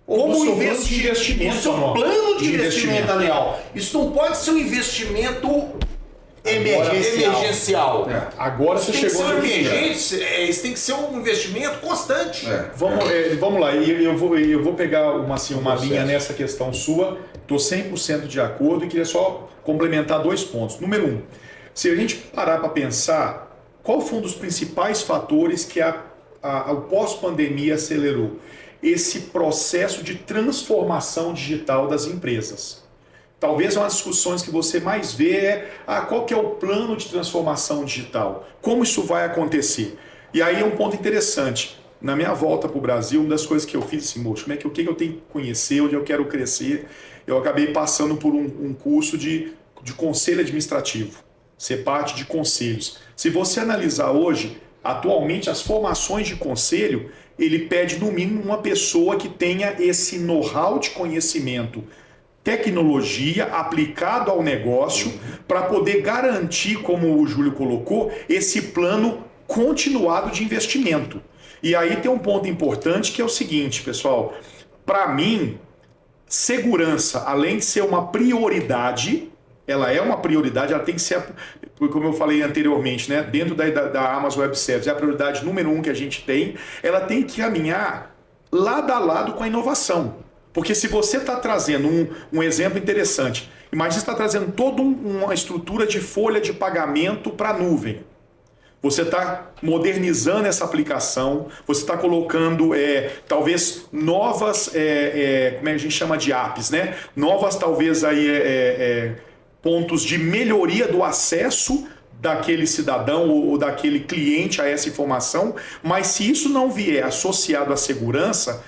Ou do Como seu plano de investimento o seu anual. plano de De investimento investimento. anual. Isso não pode ser um investimento emergencial. Agora Isso você tem que ser chegou um no emergente, isso tem que ser um investimento constante. Vamos lá, eu vou pegar uma linha nessa questão sua, estou 100% de acordo e queria só complementar 2 pontos. Número 1, se a gente parar para pensar, qual foi um dos principais fatores que o pós-pandemia acelerou? Esse processo de transformação digital das empresas. Talvez uma das discussões que você mais vê é qual que é o plano de transformação digital? Como isso vai acontecer? E aí é um ponto interessante. Na minha volta para o Brasil, uma das coisas que eu fiz assim, moço, o que eu tenho que conhecer, onde eu quero crescer, eu acabei passando por um curso de conselho administrativo, ser parte de conselhos. Se você analisar hoje, atualmente as formações de conselho, ele pede no mínimo uma pessoa que tenha esse know-how de conhecimento, tecnologia aplicado ao negócio para poder garantir, como o Júlio colocou, esse plano continuado de investimento. E aí tem um ponto importante que é o seguinte, pessoal, para mim, segurança, além de ser uma prioridade, ela é uma prioridade, ela tem que ser, como eu falei anteriormente, né, dentro da Amazon Web Services, é a prioridade número 1 que a gente tem, ela tem que caminhar lado a lado com a inovação. Porque se você está trazendo um exemplo interessante, imagina você está trazendo toda uma estrutura de folha de pagamento para a nuvem. Você está modernizando essa aplicação, você está colocando talvez novas, como é que a gente chama de apps, né? Novas talvez aí, pontos de melhoria do acesso daquele cidadão ou daquele cliente a essa informação, mas se isso não vier associado à segurança,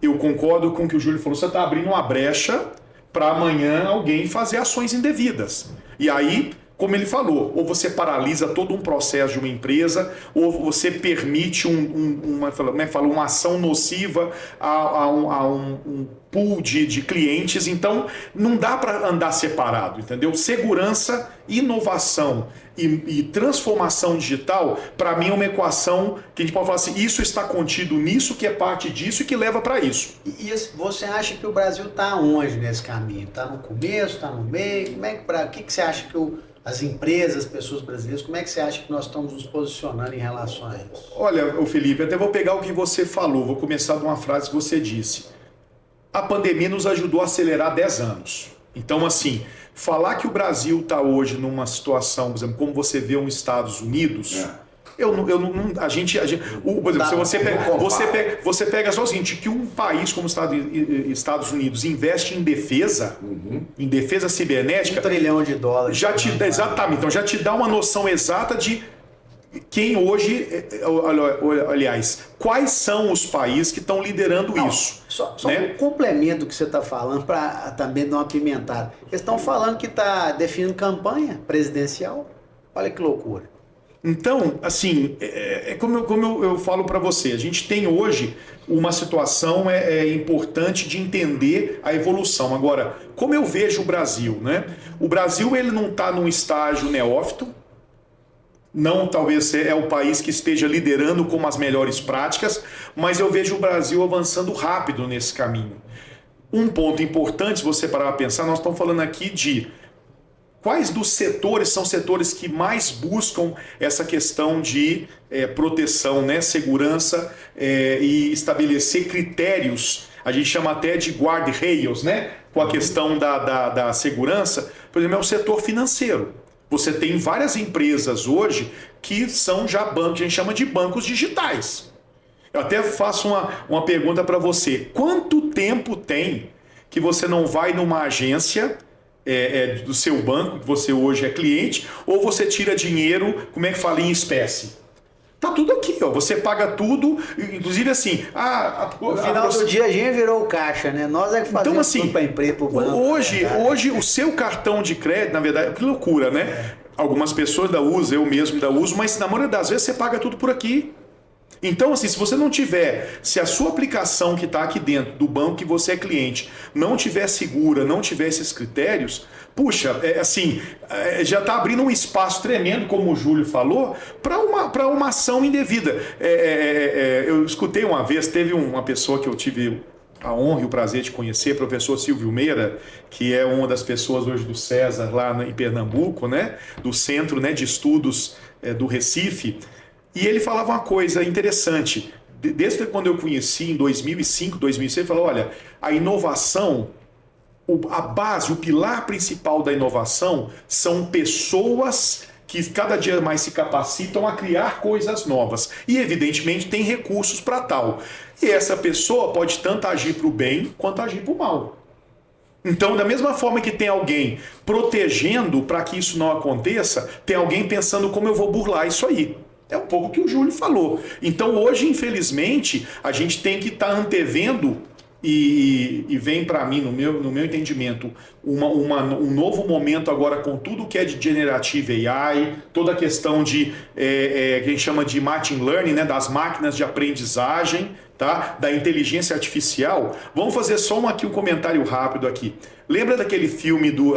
eu concordo com o que o Júlio falou, você está abrindo uma brecha para amanhã alguém fazer ações indevidas. E aí, como ele falou, ou você paralisa todo um processo de uma empresa, ou você permite uma ação nociva a um pool de clientes. Então, não dá para andar separado, entendeu? Segurança, inovação e transformação digital, para mim é uma equação que a gente pode falar assim, isso está contido nisso, que é parte disso e que leva para isso. E você acha que o Brasil está onde nesse caminho? Está no começo, está no meio? O que você acha que as empresas, as pessoas brasileiras, como é que você acha que nós estamos nos posicionando em relação a isso? Olha, Felipe, até vou pegar o que você falou, vou começar de uma frase que você disse. A pandemia nos ajudou a acelerar 10 anos. Então, assim, falar que o Brasil está hoje numa situação, por exemplo, como você vê os Estados Unidos... a gente, por exemplo, se você pega só o seguinte, que um país como os Estados Unidos investe em defesa cibernética, $1 trilhão. Exatamente, então já te dá uma noção exata de quem hoje, aliás, quais são os países que estão liderando isso. Só né? um complemento que você está falando para também dar uma pimentada. Eles estão falando que está definindo campanha presidencial. Olha que loucura. Então, assim, como eu falo para você, a gente tem hoje uma situação importante de entender a evolução. Agora, como eu vejo o Brasil, né? O Brasil ele não está num estágio neófito, não talvez é o país que esteja liderando com as melhores práticas, mas eu vejo o Brasil avançando rápido nesse caminho. Um ponto importante, se você parar para pensar, nós estamos falando aqui de quais dos setores são setores que mais buscam essa questão de proteção, né, segurança e estabelecer critérios, a gente chama até de guardrails, né, com a questão da segurança. Por exemplo, é o setor financeiro. Você tem várias empresas hoje que são já bancos, a gente chama de bancos digitais. Eu até faço uma pergunta para você. Quanto tempo tem que você não vai numa agência do seu banco, que você hoje é cliente, ou você tira dinheiro, como é que fala, em espécie? Tá tudo aqui, ó. Você paga tudo, inclusive assim... No final do dia a gente virou o caixa, né? Nós é que fazemos então, assim, tudo para empresa, para o banco. Hoje o seu cartão de crédito, na verdade, que loucura, né? Algumas pessoas ainda usam, eu mesmo ainda uso, mas na maioria das vezes você paga tudo por aqui. Então, assim, se você não tiver, se a sua aplicação que está aqui dentro do banco que você é cliente não tiver segura, não tiver esses critérios, puxa, já está abrindo um espaço tremendo, como o Júlio falou, para uma ação indevida. Eu escutei uma vez, teve uma pessoa que eu tive a honra e o prazer de conhecer, professor Silvio Meira, que é uma das pessoas hoje do César, lá em Pernambuco, né, do Centro, né, de Estudos do Recife. E ele falava uma coisa interessante, desde quando eu conheci em 2005, 2006, ele falou, olha, a inovação, a base, o pilar principal da inovação são pessoas que cada dia mais se capacitam a criar coisas novas e, evidentemente, tem recursos para tal. E essa pessoa pode tanto agir para o bem quanto agir para o mal. Então, da mesma forma que tem alguém protegendo para que isso não aconteça, tem alguém pensando como eu vou burlar isso aí. É um pouco o que o Júlio falou. Então hoje, infelizmente, a gente tem que estar antevendo e vem para mim, no meu entendimento, um novo momento agora com tudo que é de Generative AI, toda a questão de que a gente chama de machine learning, né, das máquinas de aprendizagem, tá? Da inteligência artificial. Vamos fazer só um comentário rápido aqui. Lembra daquele filme do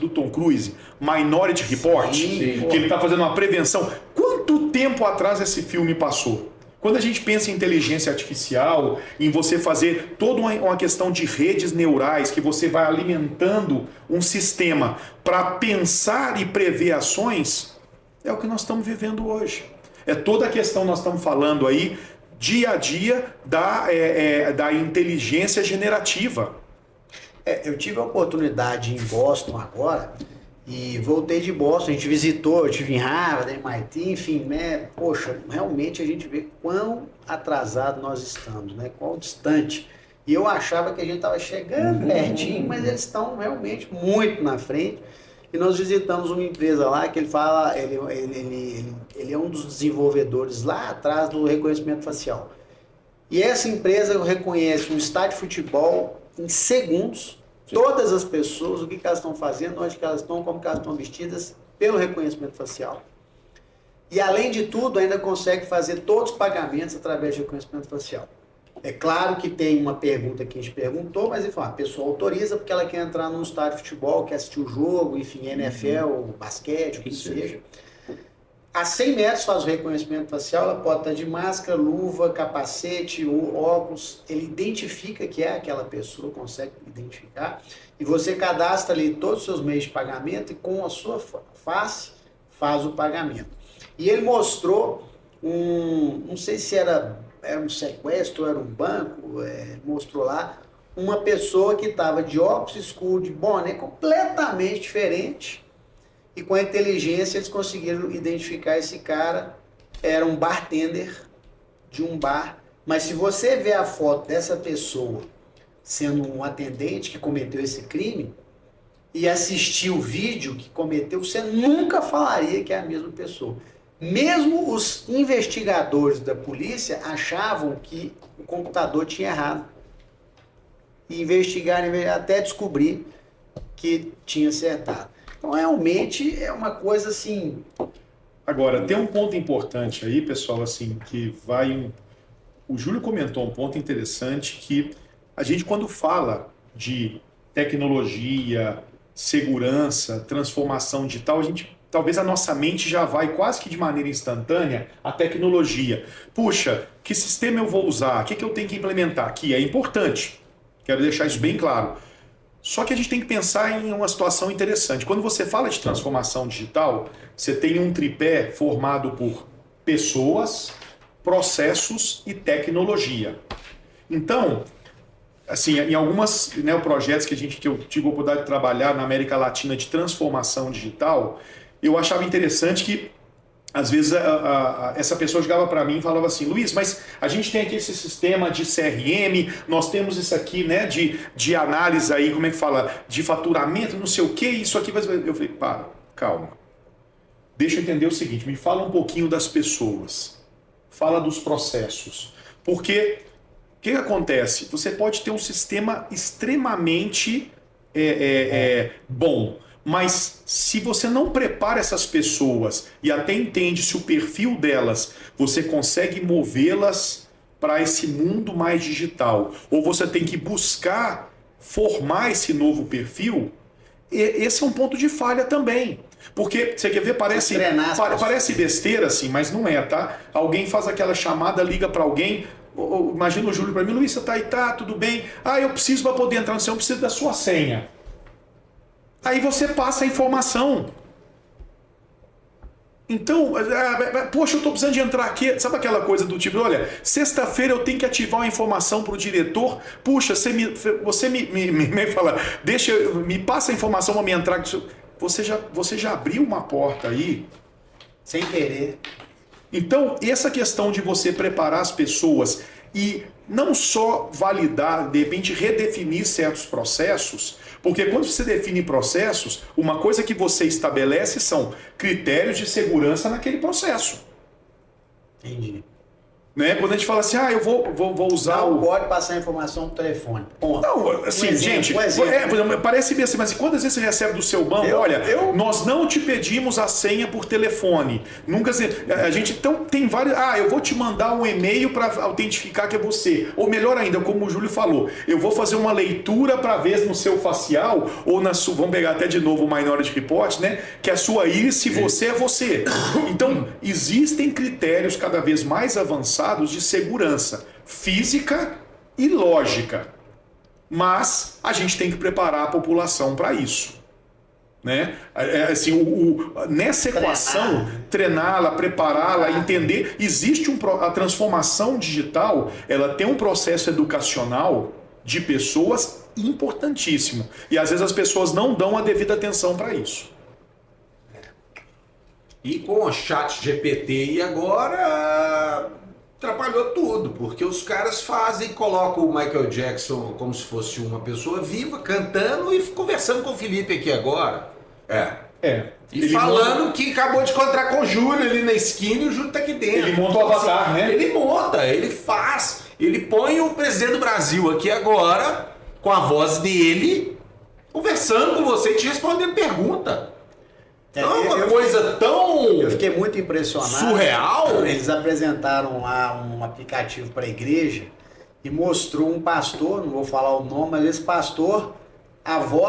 Tom Cruise, Minority Report? Sim. Que ele está fazendo uma prevenção. Quanto tempo atrás esse filme passou? Quando a gente pensa em inteligência artificial, em você fazer toda uma questão de redes neurais, que você vai alimentando um sistema para pensar e prever ações, é o que nós estamos vivendo hoje. É toda a questão, nós estamos falando aí, dia a dia, da inteligência generativa. Eu tive a oportunidade em Boston agora, e voltei de Boston, a gente visitou, eu estive em Harvard, MIT, enfim, né? Poxa, realmente a gente vê quão atrasado nós estamos, né? Quão distante. E eu achava que a gente estava chegando pertinho, mas eles estão realmente muito na frente. E nós visitamos uma empresa lá que ele fala, ele é um dos desenvolvedores lá atrás do reconhecimento facial. E essa empresa reconhece um estádio de futebol em segundos. Todas as pessoas, o que elas estão fazendo, onde que elas estão, como que elas estão vestidas, pelo reconhecimento facial. E além de tudo, ainda consegue fazer todos os pagamentos através de reconhecimento facial. É claro que tem uma pergunta que a gente perguntou, mas ele falou, a pessoa autoriza porque ela quer entrar num estádio de futebol, quer assistir o jogo, enfim, NFL, basquete, o que seja. A 100 metros faz o reconhecimento facial, ela pode estar de máscara, luva, capacete, óculos, ele identifica que é aquela pessoa, consegue identificar, e você cadastra ali todos os seus meios de pagamento e com a sua face faz o pagamento. E ele mostrou não sei se era um sequestro, era um banco, mostrou lá uma pessoa que estava de óculos escuros, de boné, completamente diferente. E com a inteligência eles conseguiram identificar esse cara, era um bartender de um bar. Mas se você ver a foto dessa pessoa sendo um atendente que cometeu esse crime e assistir o vídeo que cometeu, você nunca falaria que é a mesma pessoa. Mesmo os investigadores da polícia achavam que o computador tinha errado. E investigaram até descobrir que tinha acertado. Então, realmente, é uma coisa assim... Agora, tem um ponto importante aí, pessoal, assim, que vai... O Júlio comentou um ponto interessante que a gente, quando fala de tecnologia, segurança, transformação digital, talvez a nossa mente já vai quase que de maneira instantânea à tecnologia. Puxa, que sistema eu vou usar? O que eu tenho que implementar? Que é importante. Quero deixar isso bem claro. Só que a gente tem que pensar em uma situação interessante. Quando você fala de transformação digital, você tem um tripé formado por pessoas, processos e tecnologia. Então, assim, em algumas projetos que eu tive a oportunidade de trabalhar na América Latina de transformação digital, eu achava interessante que, às vezes, essa pessoa chegava para mim e falava assim, Luiz, mas a gente tem aqui esse sistema de CRM, nós temos isso aqui, né, de análise aí, como é que fala, de faturamento, não sei o que, isso aqui vai... Eu falei, calma. Deixa eu entender o seguinte, me fala um pouquinho das pessoas. Fala dos processos. Porque o que acontece? Você pode ter um sistema extremamente bom, mas se você não prepara essas pessoas e até entende se o perfil delas, você consegue movê-las para esse mundo mais digital, ou você tem que buscar formar esse novo perfil, esse é um ponto de falha também. Porque, você quer ver, parece besteira assim, mas não é, tá? Alguém faz aquela chamada, liga para alguém, imagina o Júlio para mim, Luiz, você tá aí, tá, tudo bem? Eu preciso para poder entrar no seu, eu preciso da sua senha. Aí você passa a informação. Então, poxa, eu estou precisando de entrar aqui. Sabe aquela coisa do tipo, olha, sexta-feira eu tenho que ativar uma informação para o diretor. Puxa, você me fala, me passa a informação para me entrar. Você já abriu uma porta aí? Sem querer. Então, essa questão de você preparar as pessoas e não só validar, de repente redefinir certos processos, porque quando você define processos, uma coisa que você estabelece são critérios de segurança naquele processo. Entendi. Né? Quando a gente fala assim, eu vou usar não pode passar informação no telefone. Ponto. Não, assim, gente, parece bem assim, mas quantas vezes você recebe do seu banco, nós não te pedimos a senha por telefone. Nunca a gente então tem vários, eu vou te mandar um e-mail para autentificar que é você. Ou melhor ainda, como o Júlio falou, eu vou fazer uma leitura para ver no seu facial ou na sua, vamos pegar até de novo o Minority Report, né, que a sua íris, se você é você. Então, existem critérios cada vez mais avançados de segurança física e lógica, mas a gente tem que preparar a população para isso, né? Nessa equação, treiná-la, prepará-la, entender, existe a transformação digital, ela tem um processo educacional de pessoas importantíssimo, e às vezes as pessoas não dão a devida atenção para isso. E com o chat GPT e agora atrapalhou tudo, porque os caras colocam o Michael Jackson como se fosse uma pessoa viva, cantando e conversando com o Felipe aqui agora. E falando que acabou de encontrar com o Júlio ali na esquina e o Júlio tá aqui dentro. Ele monta o avatar, né? Ele monta, ele faz, ele põe o presidente do Brasil aqui agora, com a voz dele, conversando com você e te respondendo pergunta. Não, uma coisa tão... Eu fiquei muito impressionado. Surreal. Eles apresentaram lá um aplicativo para a igreja e mostrou um pastor, não vou falar o nome, mas esse pastor,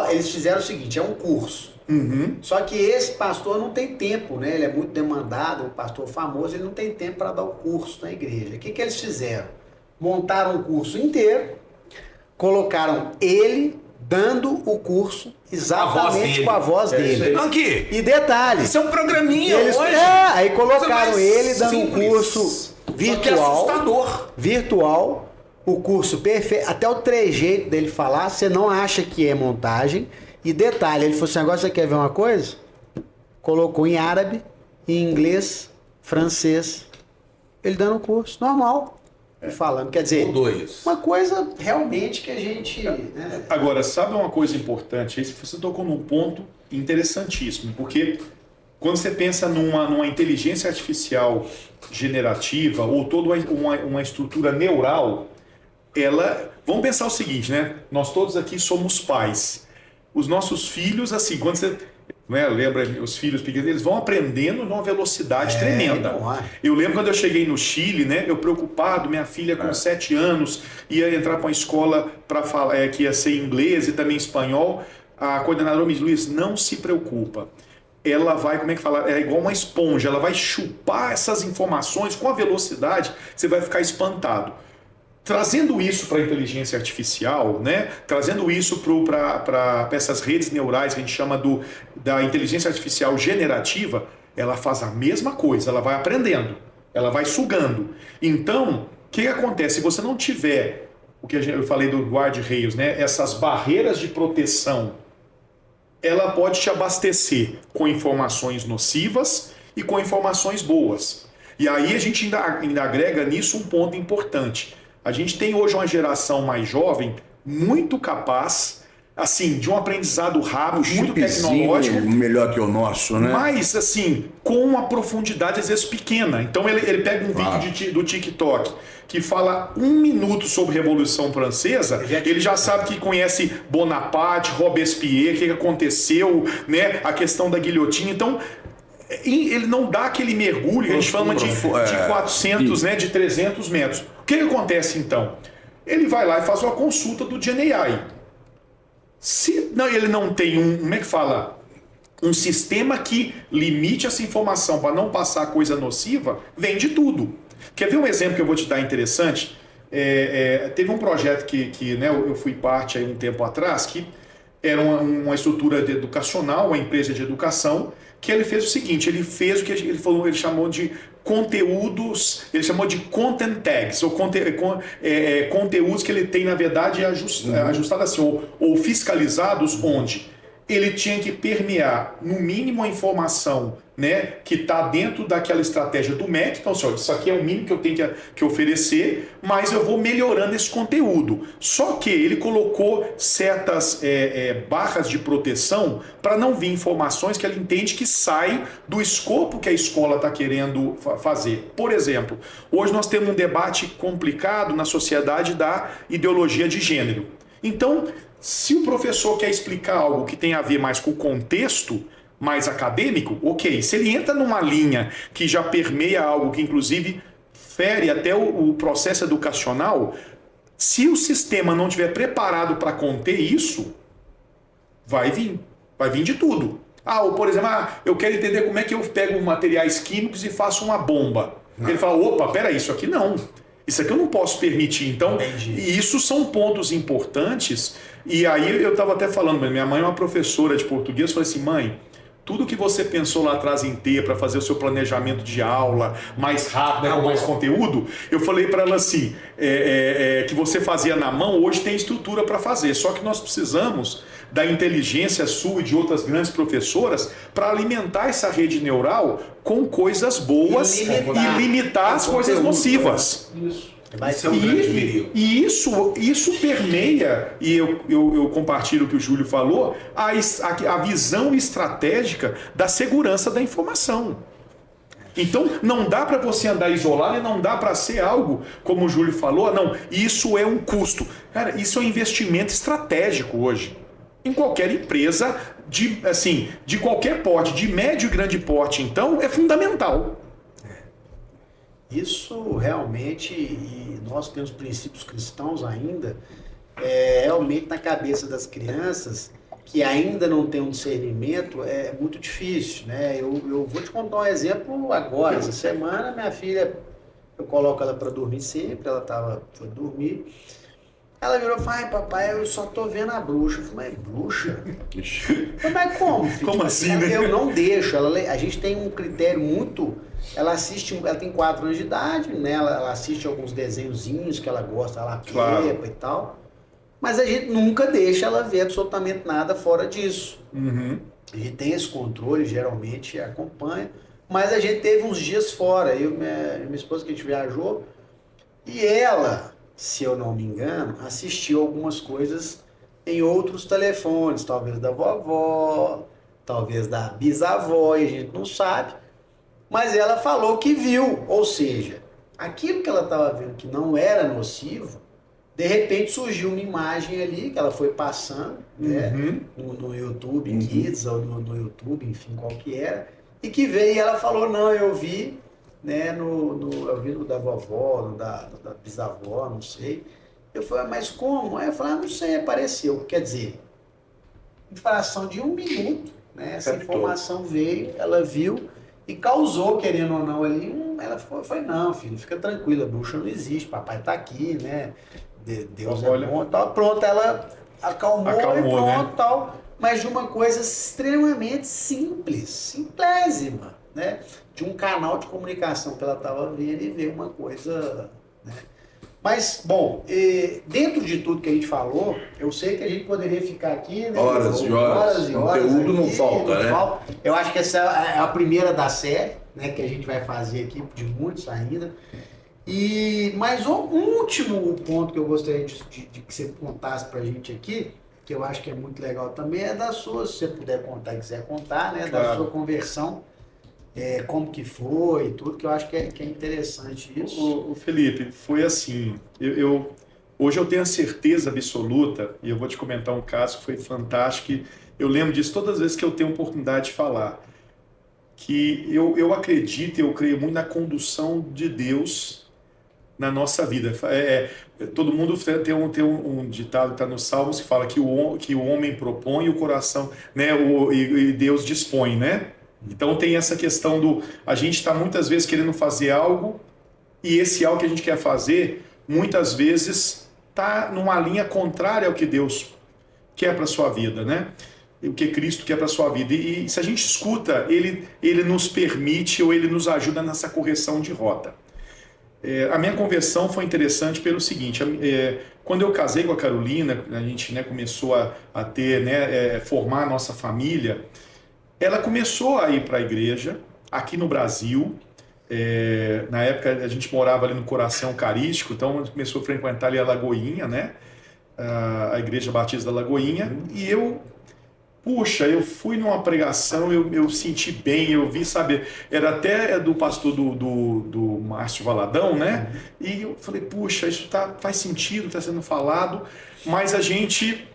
eles fizeram o seguinte, é um curso. Uhum. Só que esse pastor não tem tempo, né? Ele é muito demandado, um pastor famoso, ele não tem tempo para dar o curso na igreja. O que eles fizeram? Montaram um curso inteiro, colocaram ele dando o curso exatamente com a voz dele. Aqui. E detalhe. Isso é um programinha hoje. Aí colocaram ele dando um curso virtual. Virtual. O curso perfeito. Até o trejeito dele falar, você não acha que é montagem. E detalhe, ele falou assim, agora você quer ver uma coisa? Colocou em árabe, em inglês, francês. Ele dando o curso, normal. Falando, quer dizer, uma coisa realmente que a gente... Né? Agora, sabe uma coisa importante? Aí você tocou num ponto interessantíssimo, porque quando você pensa numa inteligência artificial generativa ou toda uma estrutura neural, vamos pensar o seguinte, né? Nós todos aqui somos pais. Os nossos filhos, assim, quando você... não é? Lembra, os filhos pequenos, eles vão aprendendo numa velocidade tremenda. Eu lembro quando eu cheguei no Chile, né? Eu preocupado, minha filha com 7 anos ia entrar para uma escola para falar que ia ser inglês e também espanhol. A coordenadora me disse: Luiz, não se preocupa. Ela vai, como é que fala? É igual uma esponja, ela vai chupar essas informações com a velocidade, você vai ficar espantado. Trazendo isso para a inteligência artificial, né? Trazendo isso para essas redes neurais que a gente chama da inteligência artificial generativa, ela faz a mesma coisa, ela vai aprendendo, ela vai sugando. Então, o que acontece? Se você não tiver, o que eu falei do guarda-reios, né? Essas barreiras de proteção, ela pode te abastecer com informações nocivas e com informações boas. E aí a gente ainda agrega nisso um ponto importante. A gente tem hoje uma geração mais jovem, muito capaz, assim, de um aprendizado rápido, muito tecnológico. Melhor que o nosso, né? Mas, assim, com uma profundidade às vezes pequena. Então ele pega um vídeo do TikTok que fala 1 minuto sobre a Revolução Francesa, ele já sabe que conhece Bonaparte, Robespierre, o que aconteceu, né? A questão da guilhotina. Então, ele não dá aquele mergulho que a gente chama de 400, né, de 300 metros. O que acontece então? Ele vai lá e faz uma consulta do GenAI. Se ele não tem como é que fala? Um sistema que limite essa informação para não passar coisa nociva, vem de tudo. Quer ver um exemplo que eu vou te dar interessante? Teve um projeto que né, eu fui parte aí um tempo atrás, que era uma estrutura educacional, uma empresa de educação, que ele fez o seguinte: ele fez o que ele chamou de conteúdos, ele chamou de content tags, ou conteúdos que ele tem, na verdade, ajustados assim, ou fiscalizados, onde ele tinha que permear, no mínimo, a informação, né, que está dentro daquela estratégia do MEC. Então, isso aqui é o mínimo que eu tenho que oferecer, mas eu vou melhorando esse conteúdo. Só que ele colocou certas barras de proteção para não vir informações que ele entende que saem do escopo que a escola está querendo fazer. Por exemplo, hoje nós temos um debate complicado na sociedade da ideologia de gênero. Então, se o professor quer explicar algo que tem a ver mais com o contexto mais acadêmico, ok. Se ele entra numa linha que já permeia algo que inclusive fere até o processo educacional, se o sistema não estiver preparado para conter isso, vai vir de tudo. Ou por exemplo, eu quero entender como é que eu pego materiais químicos e faço uma bomba. Ele fala: opa, peraí, isso aqui não. Isso aqui eu não posso permitir. Então, isso são pontos importantes. E aí eu estava até falando, minha mãe é uma professora de português, eu falei assim: mãe, tudo que você pensou lá atrás em ter para fazer o seu planejamento de aula mais rápido, com mais conteúdo, eu falei para ela assim, que você fazia na mão, hoje tem estrutura para fazer. Só que nós precisamos da inteligência sua e de outras grandes professoras para alimentar essa rede neural com coisas boas e limitar as coisas nocivas. Isso. Vai ser um grande perigo. E isso permeia, e eu compartilho o que o Júlio falou, a visão estratégica da segurança da informação. Então, não dá para você andar isolado e não dá para ser algo, como o Júlio falou, não, isso é um custo. Cara, isso é um investimento estratégico hoje. Em qualquer empresa, de qualquer porte, de médio e grande porte, então, é fundamental. Isso realmente, e nós temos princípios cristãos ainda, realmente na cabeça das crianças, que ainda não tem um discernimento, é muito difícil, né? Eu vou te contar um exemplo agora. Essa semana, minha filha, eu coloco ela para dormir sempre, ela foi dormir. Ela virou e falou: ai, papai, eu só tô vendo a bruxa. Eu falei: mas bruxa? Mas como, filho? Como assim, né? Eu não deixo. A gente tem um critério muito... Ela tem 4 anos de idade, né? Ela assiste alguns desenhozinhos que ela gosta, ela Peppa e tal. Mas a gente nunca deixa ela ver absolutamente nada fora disso. Uhum. A gente tem esse controle, geralmente acompanha. Mas a gente teve uns dias fora. Minha esposa, que a gente viajou, e ela, se eu não me engano, assistiu algumas coisas em outros telefones, talvez da vovó, talvez da bisavó, e a gente não sabe. Mas ela falou que viu, ou seja, aquilo que ela estava vendo que não era nocivo, De repente surgiu uma imagem ali que ela foi passando, né, no YouTube Kids ou no YouTube, enfim, qual que era, e que veio e ela falou, não, eu vi, né, eu vi no da vovó, no da bisavó, não sei. Eu falei, mas como? Aí eu falei, não sei, apareceu. Quer dizer, em fração de 1 minuto, né, essa informação veio, ela viu e causou, querendo ou não, ali, ela foi, não, filho, fica tranquila, bruxa não existe, papai tá aqui, né? Deus é bom e tal. Pronto, ela acalmou e pronto, né? Tal. Mas de uma coisa extremamente simples, simplésima, né? De um canal de comunicação que ela estava vendo e ver uma coisa, né? Mas, bom, dentro de tudo que a gente falou, eu sei que a gente poderia ficar aqui, né? Horas e horas. E horas. Conteúdo aqui, não falta, né? Eu acho que essa é a primeira da série, né? Que a gente vai fazer aqui, de muitos ainda. Mas o último ponto que eu gostaria de que você contasse pra gente aqui, que eu acho que é muito legal também, é da sua, se você puder contar e quiser contar, né? Claro. Da sua conversão, como que foi e tudo, que eu acho que é interessante isso. O Felipe, foi assim, hoje eu tenho a certeza absoluta, e eu vou te comentar um caso que foi fantástico, e eu lembro disso todas as vezes que eu tenho oportunidade de falar, que eu acredito e eu creio muito na condução de Deus na nossa vida. Todo mundo tem um ditado que está nos Salmos que fala que o homem propõe e o coração, né, e Deus dispõe, né? Então tem essa questão a gente está muitas vezes querendo fazer algo e esse algo que a gente quer fazer muitas vezes está numa linha contrária ao que Deus quer para a sua vida, né? O que Cristo quer para a sua vida. E se a gente escuta, ele nos permite ou ele nos ajuda nessa correção de rota. A minha conversão foi interessante pelo seguinte, quando eu casei com a Carolina, a gente, né, começou a ter, né, formar a nossa família, ela começou a ir para a igreja, aqui no Brasil. Na época a gente morava ali no Coração Eucarístico, então a gente começou a frequentar ali a Lagoinha, né, a Igreja Batista da Lagoinha, e eu fui numa pregação, eu senti bem, eu vi, sabe, era até do pastor do Márcio Valadão, né? E eu falei, isso faz sentido, está sendo falado, mas a gente,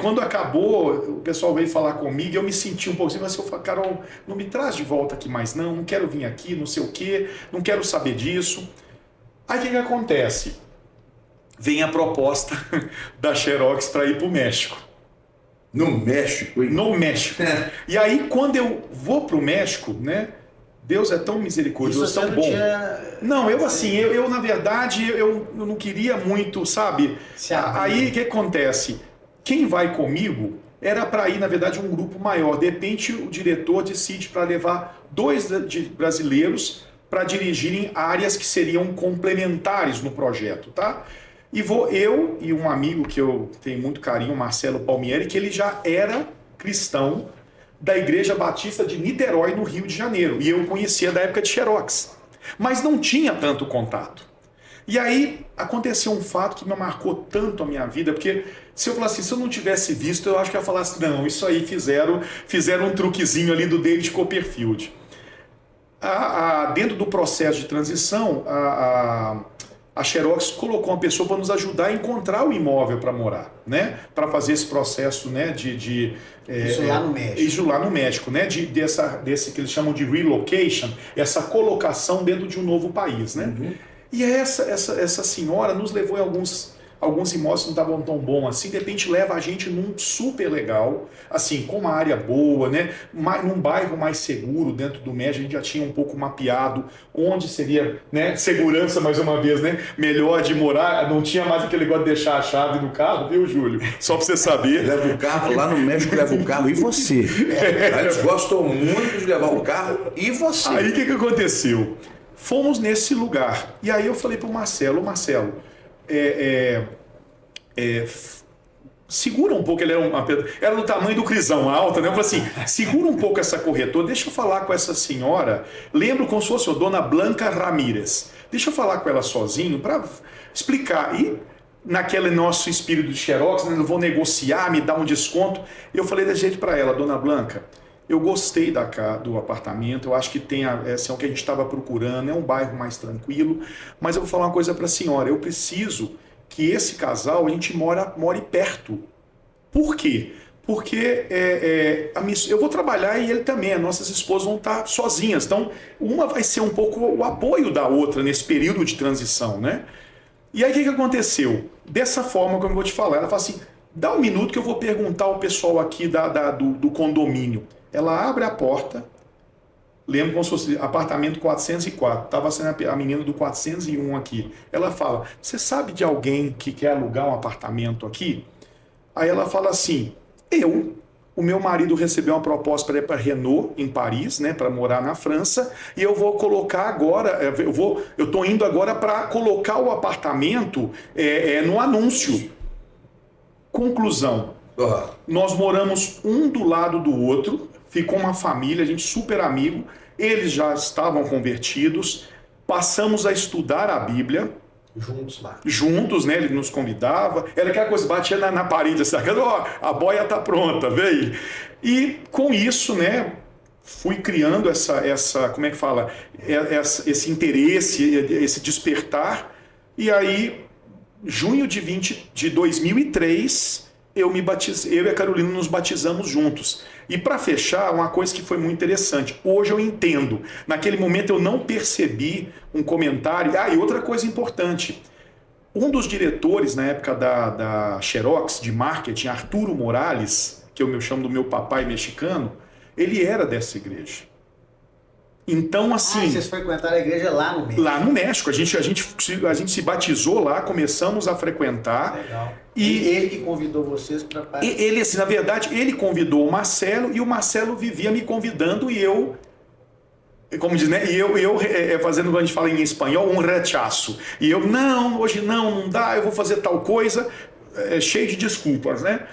quando acabou, o pessoal veio falar comigo e eu me senti um pouco assim, eu falei, Carol, não me traz de volta aqui mais não quero vir aqui, não sei o quê, não quero saber disso. Aí o que acontece? Vem a proposta da Xerox para ir para o México. No México, hein? No México. E aí, quando eu vou pro México, né? Deus é tão misericordioso, tão bom. Não, eu na verdade, eu não queria muito, sabe? Aí, o que acontece? Quem vai comigo era para ir, na verdade, um grupo maior. De repente, o diretor decide para levar 2 brasileiros para dirigirem áreas que seriam complementares no projeto, tá? E vou eu e um amigo que eu tenho muito carinho, Marcelo Palmieri, que ele já era cristão da Igreja Batista de Niterói, no Rio de Janeiro. E eu conhecia da época de Xerox. Mas não tinha tanto contato. E aí aconteceu um fato que me marcou tanto a minha vida, porque se eu falasse assim, se eu não tivesse visto, eu acho que eu ia falar assim, não, isso aí fizeram um truquezinho ali do David Copperfield. Dentro do processo de transição, a Xerox colocou uma pessoa para nos ajudar a encontrar o imóvel para morar, né? Para fazer esse processo, né? Isso lá no México. Isso lá no México, né? Desse que eles chamam de relocation, essa colocação dentro de um novo país, né? E essa senhora nos levou em alguns imóveis que não estavam tão bons assim, de repente leva a gente num super legal, assim, com uma área boa, né? Num bairro mais seguro dentro do México, a gente já tinha um pouco mapeado onde seria, né, segurança, mais uma vez, né, melhor de morar, não tinha mais aquele negócio de deixar a chave no carro, viu, Júlio? Só para você saber. Leva o carro, lá no México leva o carro e você. Eles gostam muito de levar o carro e você. Aí o que aconteceu? Fomos nesse lugar, e aí eu falei pro Marcelo, segura um pouco, ele era do tamanho do Crisão, alta, né? Eu falei assim, segura um pouco essa corretora, deixa eu falar com essa senhora, lembro como se fosse a dona Blanca Ramírez, deixa eu falar com ela sozinho para explicar. E naquele nosso espírito de Xerox, né, eu vou negociar, me dar um desconto, eu falei desse jeito para ela, dona Blanca, eu gostei do apartamento, eu acho que tem é o que a gente estava procurando, é um bairro mais tranquilo, mas eu vou falar uma coisa para a senhora, eu preciso que esse casal, a gente mora perto. Por quê? Porque eu vou trabalhar e ele também, as nossas esposas vão estar sozinhas. Então, uma vai ser um pouco o apoio da outra nesse período de transição, né? E aí, o que aconteceu? Dessa forma, como eu vou te falar, ela fala assim, dá um minuto que eu vou perguntar ao pessoal aqui do condomínio. Ela abre a porta, lembro como se fosse apartamento 404, estava sendo a menina do 401 aqui. Ela fala, você sabe de alguém que quer alugar um apartamento aqui? Aí ela fala assim, o meu marido recebeu uma proposta para ir para Renault, em Paris, né, para morar na França, e eu vou colocar agora, eu estou indo agora para colocar o apartamento no anúncio. Conclusão, nós moramos um do lado do outro, ficou uma família, a gente super amigo, eles já estavam convertidos, passamos a estudar a Bíblia, Juntos lá. Juntos, né? Ele nos convidava. Era aquela coisa, batia na parede, assim, a boia tá pronta, veio. E com isso, né? Fui criando como é que fala? Esse interesse, esse despertar. E aí, junho de 2003, eu e a Carolina nos batizamos juntos. E para fechar, uma coisa que foi muito interessante. Hoje eu entendo. Naquele momento eu não percebi um comentário. E outra coisa importante. Um dos diretores na época da Xerox de marketing, Arturo Morales, que eu me chamo do meu papai mexicano, ele era dessa igreja. Então, assim... vocês frequentaram a igreja lá no México? Lá no México. A gente se batizou lá, começamos a frequentar. Legal. E ele que convidou vocês para... Ele, assim, na verdade, ele convidou o Marcelo e o Marcelo vivia me convidando e eu... Como diz, né? E eu fazendo, quando a gente fala em espanhol, um rechaço. E eu, não, hoje não dá, eu vou fazer tal coisa, cheio de desculpas, né?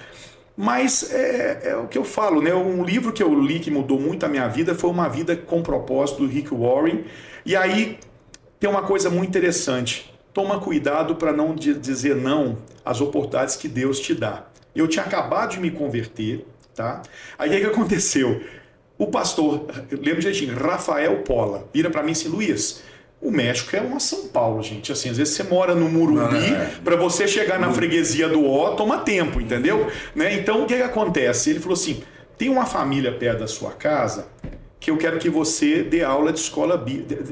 Mas é o que eu falo, né? Um livro que eu li que mudou muito a minha vida foi Uma Vida com Propósito, do Rick Warren. E aí tem uma coisa muito interessante. Toma cuidado para não dizer não às oportunidades que Deus te dá. Eu tinha acabado de me converter, tá? Aí o que aconteceu? O pastor, lembro direitinho, Rafael Pola, vira para mim assim, Luiz, o México é uma São Paulo, gente. Assim, às vezes você mora no Morumbi, para você chegar na freguesia do Ó, toma tempo, entendeu? Né? Então, o que acontece? Ele falou assim, tem uma família perto da sua casa que eu quero que você dê aula de escola,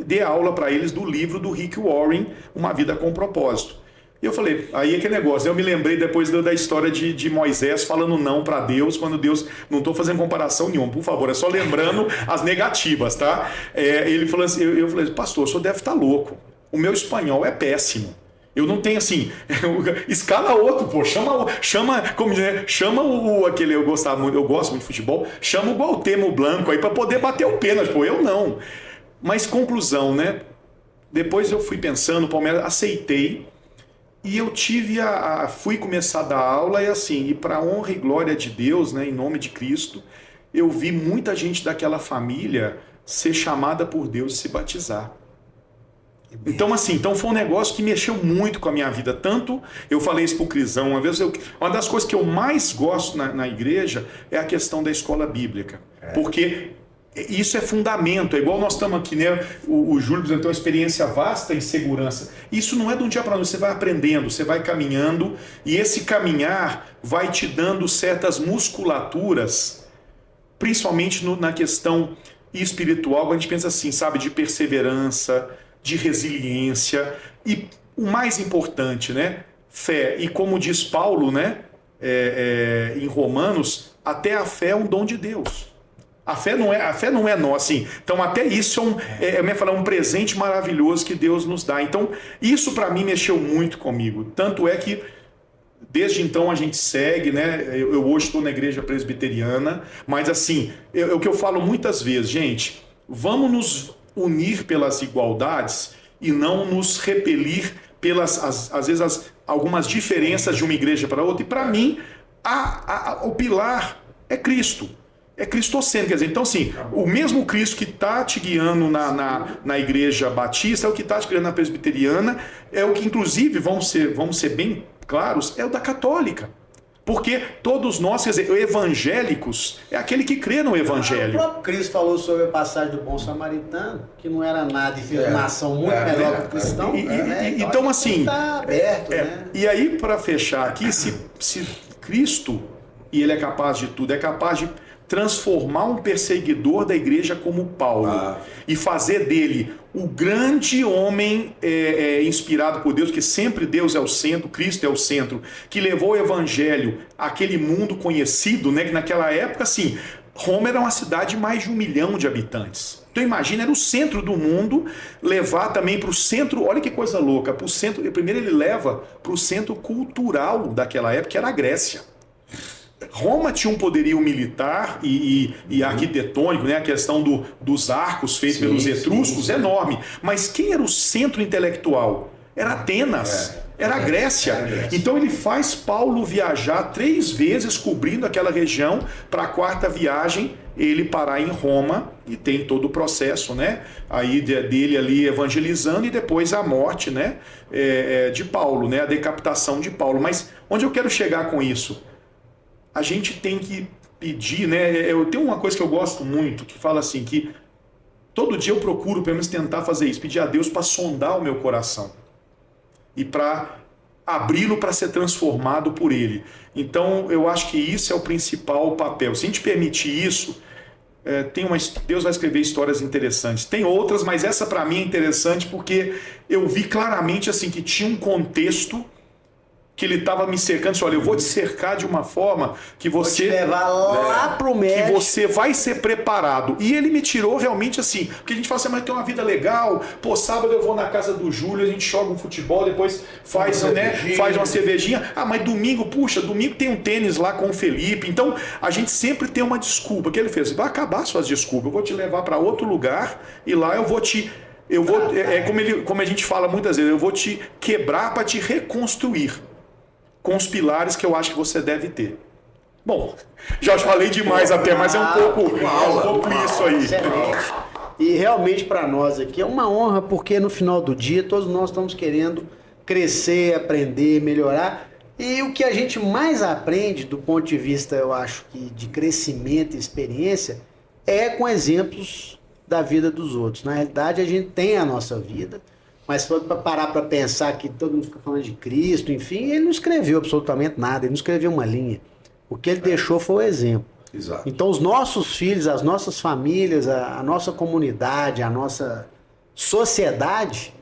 dê aula para eles do livro do Rick Warren, Uma Vida com Propósito. E eu falei, aí é que negócio. Eu me lembrei depois da história de Moisés falando não para Deus, quando Deus... Não estou fazendo comparação nenhuma, por favor, é só lembrando as negativas, tá? Ele falou assim, eu falei, pastor, o senhor deve estar louco. O meu espanhol é péssimo. Eu não tenho assim, escala outro, pô, chama aquele, eu gosto muito de futebol, chama o Gualtemo Blanco aí para poder bater o pênalti, pô, eu não. Mas conclusão, né? Depois eu fui pensando, Palmeiras, aceitei. E eu fui começar a dar aula e assim, e para honra e glória de Deus, né, em nome de Cristo, eu vi muita gente daquela família ser chamada por Deus e se batizar. Então assim, foi um negócio que mexeu muito com a minha vida. Tanto, eu falei isso pro Crisão, uma das coisas que eu mais gosto na igreja é a questão da escola bíblica. Porque... isso é fundamento, é igual nós estamos aqui, né? O Júlio apresentou uma experiência vasta em segurança. Isso não é de um dia para outro, você vai aprendendo, você vai caminhando, e esse caminhar vai te dando certas musculaturas, principalmente na questão espiritual, quando a gente pensa assim, sabe, de perseverança, de resiliência, e o mais importante, né? Fé. E como diz Paulo, né? Em Romanos, até a fé é um dom de Deus. A fé não é nossa, assim. Então até isso é um presente maravilhoso que Deus nos dá. Então isso para mim mexeu muito comigo. Tanto é que desde então a gente segue, né? Eu hoje estou na igreja presbiteriana, mas assim, o que eu falo muitas vezes, gente, vamos nos unir pelas igualdades e não nos repelir pelas, às vezes, algumas diferenças de uma igreja para outra. E para mim, o pilar é Cristo. É cristocêntrico, quer dizer, então assim, o mesmo Cristo que está te guiando na igreja batista é o que está te guiando na presbiteriana, é o que inclusive, vamos ser bem claros, é o da católica. Porque todos nós, quer dizer, evangélicos é aquele que crê no O evangelho. próprio Cristo falou sobre a passagem do bom samaritano, que não era nada e fez uma ação muito melhor que o cristão. Então, assim, está aberto, né? E aí, para fechar aqui, se Cristo, e ele é capaz de tudo, é capaz de transformar um perseguidor da igreja como Paulo e fazer dele o grande homem inspirado por Deus, que sempre Deus é o centro, Cristo é o centro, que levou o evangelho àquele mundo conhecido, né? Que naquela época, assim, Roma era uma cidade de mais de 1 milhão de habitantes. Então imagina, era o centro do mundo, levar também para o centro, olha que coisa louca, para o centro, primeiro ele leva para o centro cultural daquela época, que era a Grécia. Roma tinha um poderio militar e arquitetônico, né? A questão dos arcos feitos pelos etruscos, enorme. Mas quem era o centro intelectual? Era Atenas, era a Grécia. Então ele faz Paulo viajar 3 vezes cobrindo aquela região, para a 4ª viagem ele parar em Roma e tem todo o processo, né? Aí dele ali evangelizando e depois a morte, né? De Paulo, né? A decapitação de Paulo. Mas onde eu quero chegar com isso? A gente tem que pedir, né? Eu tenho uma coisa que eu gosto muito, que fala assim, que todo dia eu procuro pelo menos tentar fazer isso, pedir a Deus para sondar o meu coração e para abri-lo para ser transformado por Ele. Então eu acho que isso é o principal papel. Se a gente permitir isso, Deus vai escrever histórias interessantes. Tem outras, mas essa para mim é interessante porque eu vi claramente assim que tinha um contexto que ele estava me cercando, olha, eu vou te cercar de uma forma que você... Vou te levar lá pro México. Que você vai ser preparado. E ele me tirou realmente assim, porque a gente fala assim, mas tem uma vida legal, pô, sábado eu vou na casa do Júlio, a gente joga um futebol, depois faz uma cervejinha, mas domingo, puxa, domingo tem um tênis lá com o Felipe, então a gente sempre tem uma desculpa, que ele fez, vai acabar suas desculpas, eu vou te levar para outro lugar e lá eu vou te... como a gente fala muitas vezes, eu vou te quebrar para te reconstruir com os pilares que eu acho que você deve ter. Bom, já falei demais até, mas é um pouco isso aí. Excelente. E realmente para nós aqui é uma honra, porque no final do dia todos nós estamos querendo crescer, aprender, melhorar. E o que a gente mais aprende do ponto de vista, eu acho que de crescimento e experiência, é com exemplos da vida dos outros. Na realidade, a gente tem a nossa vida, mas se for para parar para pensar que todo mundo fica falando de Cristo, enfim, ele não escreveu absolutamente nada, ele não escreveu uma linha. O que ele deixou foi o exemplo. Exato. Então os nossos filhos, as nossas famílias, a nossa comunidade, a nossa sociedade,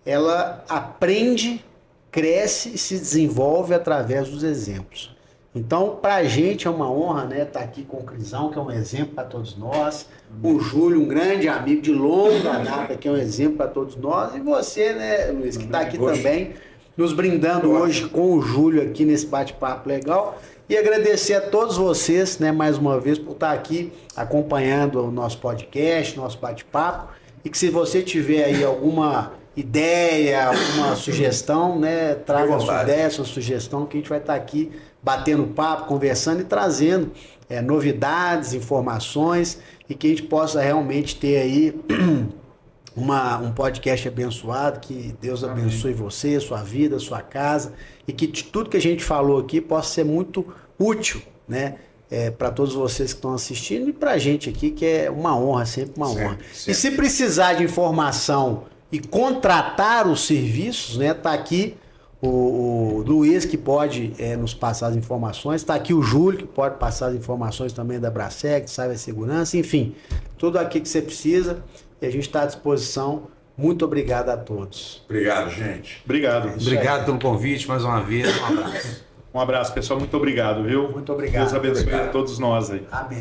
ela aprende, cresce e se desenvolve através dos exemplos. Então, para a gente é uma honra, né, estar aqui com o Crisão, que é um exemplo para todos nós. O Júlio, um grande amigo de longa data, que é um exemplo para todos nós. E você, né, Luiz, que está aqui também, nos brindando hoje com o Júlio aqui nesse bate-papo legal. E agradecer a todos vocês, né, mais uma vez, por estar aqui acompanhando o nosso podcast, nosso bate-papo. E que se você tiver aí alguma ideia, alguma sugestão, né, traga a sua ideia, a sua sugestão, que a gente vai estar aqui batendo papo, conversando e trazendo novidades, informações, e que a gente possa realmente ter aí um podcast abençoado, que Deus abençoe você, sua vida, sua casa, e que tudo que a gente falou aqui possa ser muito útil, né, para todos vocês que estão assistindo e para a gente aqui, que é uma honra, sempre uma honra. Certo. E se precisar de informação e contratar os serviços, né, tá aqui o Luiz, que pode nos passar as informações, está aqui o Júlio, que pode passar as informações também da Brasec, de Cibersegurança, enfim, tudo aqui que você precisa, e a gente está à disposição. Muito obrigado a todos. Obrigado, gente. Obrigado. Obrigado pelo convite mais uma vez. Um abraço. Um abraço, pessoal. Muito obrigado, viu? Muito obrigado. Deus abençoe a todos nós aí. Amém.